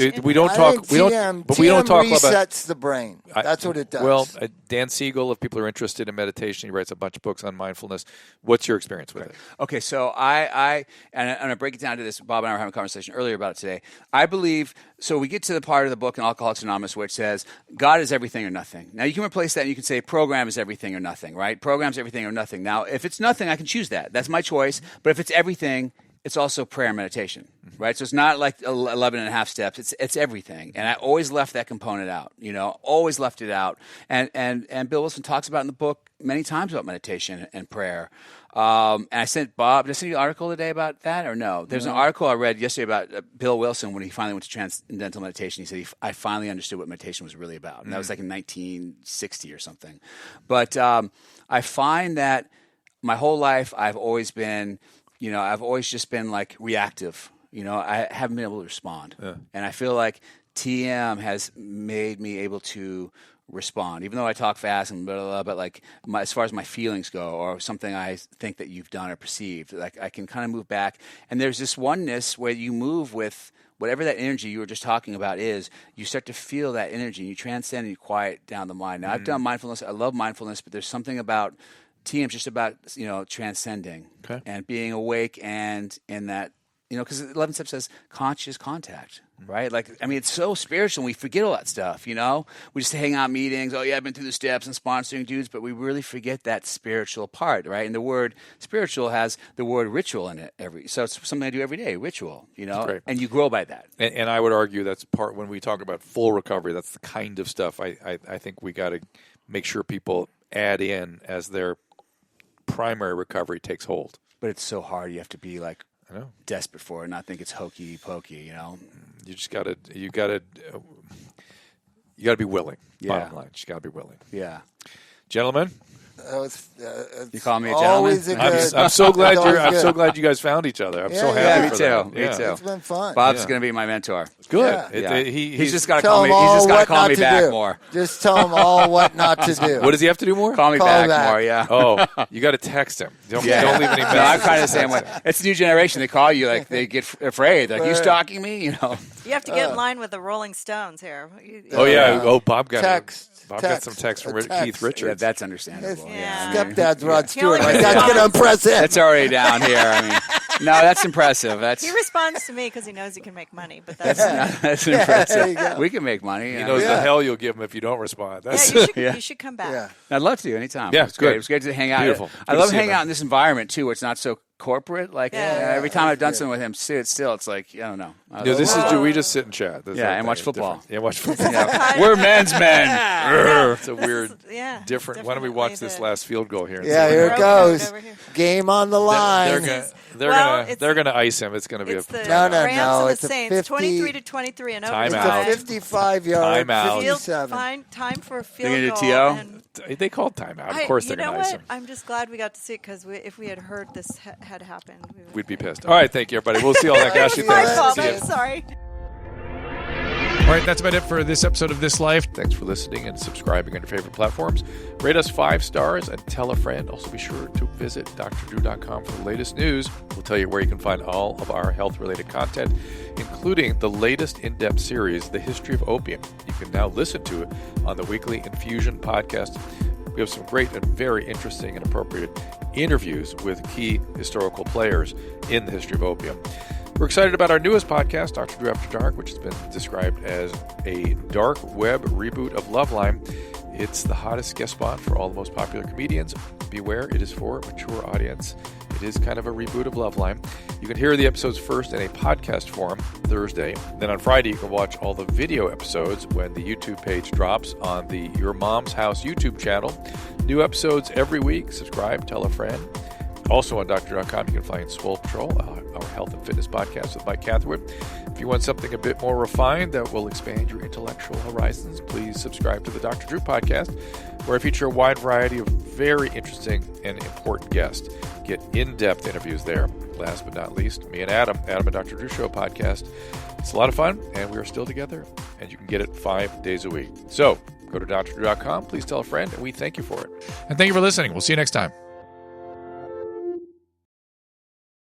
and- but we don't I talk. think We don't. TM, But we don't talk about. resets the brain. That's what it does. Well, Dan Siegel, if people are interested in meditation, he writes a bunch of books on mindfulness. What's your experience with it? Okay, so I'm going to break it down to this. Bob and I were having a conversation earlier about it today. I believe, so we get to the part of the book in Alcoholics Anonymous where it says, God is everything or nothing. Now, you can replace that and you can say, program is everything or nothing, right? Program is everything or nothing. Now, if it's nothing, I can choose that. That's my choice. But if it's everything, it's also prayer and meditation, right? So it's not like 11 and a half steps. It's everything. And I always left that component out, always left it out. And Bill Wilson talks about in the book many times about meditation and prayer. And I sent Bob, did I send you an article today about that or no? There's an article I read yesterday about Bill Wilson when he finally went to Transcendental Meditation. He said, I finally understood what meditation was really about. And that was like in 1960 or something. But I find that my whole life I've always been, I've always just been like reactive. I haven't been able to respond. Yeah. And I feel like TM has made me able to respond, even though I talk fast and blah, blah, blah, but like as far as my feelings go, or something I think that you've done or perceived, like I can kind of move back. And there's this oneness where you move with whatever that energy you were just talking about is. You start to feel that energy, and you transcend and you quiet down the mind. Now, I've done mindfulness. I love mindfulness, but there's something about TM just about transcending and being awake, and in that. Because 11 Steps says conscious contact, right? Like, I mean, it's so spiritual. And we forget all that stuff, We just hang out meetings. Oh, yeah, I've been through the steps and sponsoring dudes, but we really forget that spiritual part, right? And the word spiritual has the word ritual in it. So it's something I do every day, ritual, Right. And you grow by that. And I would argue that's part, when we talk about full recovery, that's the kind of stuff I think we got to make sure people add in as their primary recovery takes hold. But it's so hard. You have to be like, I know. Desperate for it, and not think it's hokey pokey, You just gotta be willing. Yeah. Bottom line, just gotta be willing. Yeah. That Gentlemen, was, You call me a always gentleman? a good. I'm so glad Always I'm good. so glad you guys found each other. I'm so Yeah, happy me for too. that. Me Yeah. too. It's been fun. Bob's Yeah. going to be my mentor. Good. Yeah. He's just got to Tell call him me. He's all just got what to call not me to back do. more. Just tell him all what not to do. What does he have to do more? Call me Call back back. more. Yeah. Oh, you got to text him. Don't leave any messages. No, I'm kind of the same way. It's the new generation. They call you like they get afraid. They're like, you stalking me? You have to get in line with the Rolling Stones here. Oh yeah. Oh, Bob got got some text from Keith Richards. Yeah, that's understandable. Yeah. Stepdad's Rod He only Stewart. Like, that's going to impress him. That's already down here. I mean, no, that's impressive. He responds to me because he knows he can make money, but that's That's there you impressive. go. We can make money. He knows the hell you'll give him if you don't respond. That's you should come back. Yeah. I'd love to anytime. Yeah, It's great. good. It's great to hang out. Beautiful. I Good to love see you, hanging man. out in this environment too, where it's not so corporate. Like every time I've done good. something with him, still, it's like I don't know. we just sit and chat. This Yeah, whole and thing watch is football. different. Yeah, watch football. We're men's men. It's a weird, different. Why don't we watch this last field goal here? And Yeah, see here what it happens. goes. Over here. Game on the line. They're gonna ice him. It's gonna be It's the No, no, Rams no, and it's the a Saints, 50 23-23 and Time It's out. a 55-yard, Timeout. 57. Time for a field They're goal. gonna do and They called timeout. Of course they're you know gonna ice what? him. I'm just glad we got to see it because if we had heard this had happened, We'd be pissed. All right, thank you, everybody. We'll see you all next. Ashley, It's my thanks. fault. See ya. I'm sorry. All right, that's about it for this episode of This Life. Thanks for listening and subscribing on your favorite platforms. Rate us 5 stars and tell a friend. Also, be sure to visit drdrew.com for the latest news. We'll tell you where you can find all of our health-related content, including the latest in-depth series, The History of Opium. You can now listen to it on the Weekly Infusion podcast. We have some great and very interesting and appropriate interviews with key historical players in the history of opium. We're excited about our newest podcast, Dr. Drew After Dark, which has been described as a dark web reboot of Loveline. It's the hottest guest spot for all the most popular comedians. Beware, it is for a mature audience. It is kind of a reboot of Loveline. You can hear the episodes first in a podcast form Thursday. Then on Friday, you can watch all the video episodes when the YouTube page drops on the Your Mom's House YouTube channel. New episodes every week. Subscribe, tell a friend. Also on Doctor.com, you can find Swole Patrol, our health and fitness podcast with Mike Catherwood. If you want something a bit more refined that will expand your intellectual horizons, please subscribe to the Dr. Drew podcast, where I feature a wide variety of very interesting and important guests. Get in-depth interviews there. Last but not least, me and Adam and Dr. Drew Show podcast. It's a lot of fun, and we are still together, and you can get it 5 days a week. So go to drdrew.com. Please tell a friend, and we thank you for it. And thank you for listening. We'll see you next time.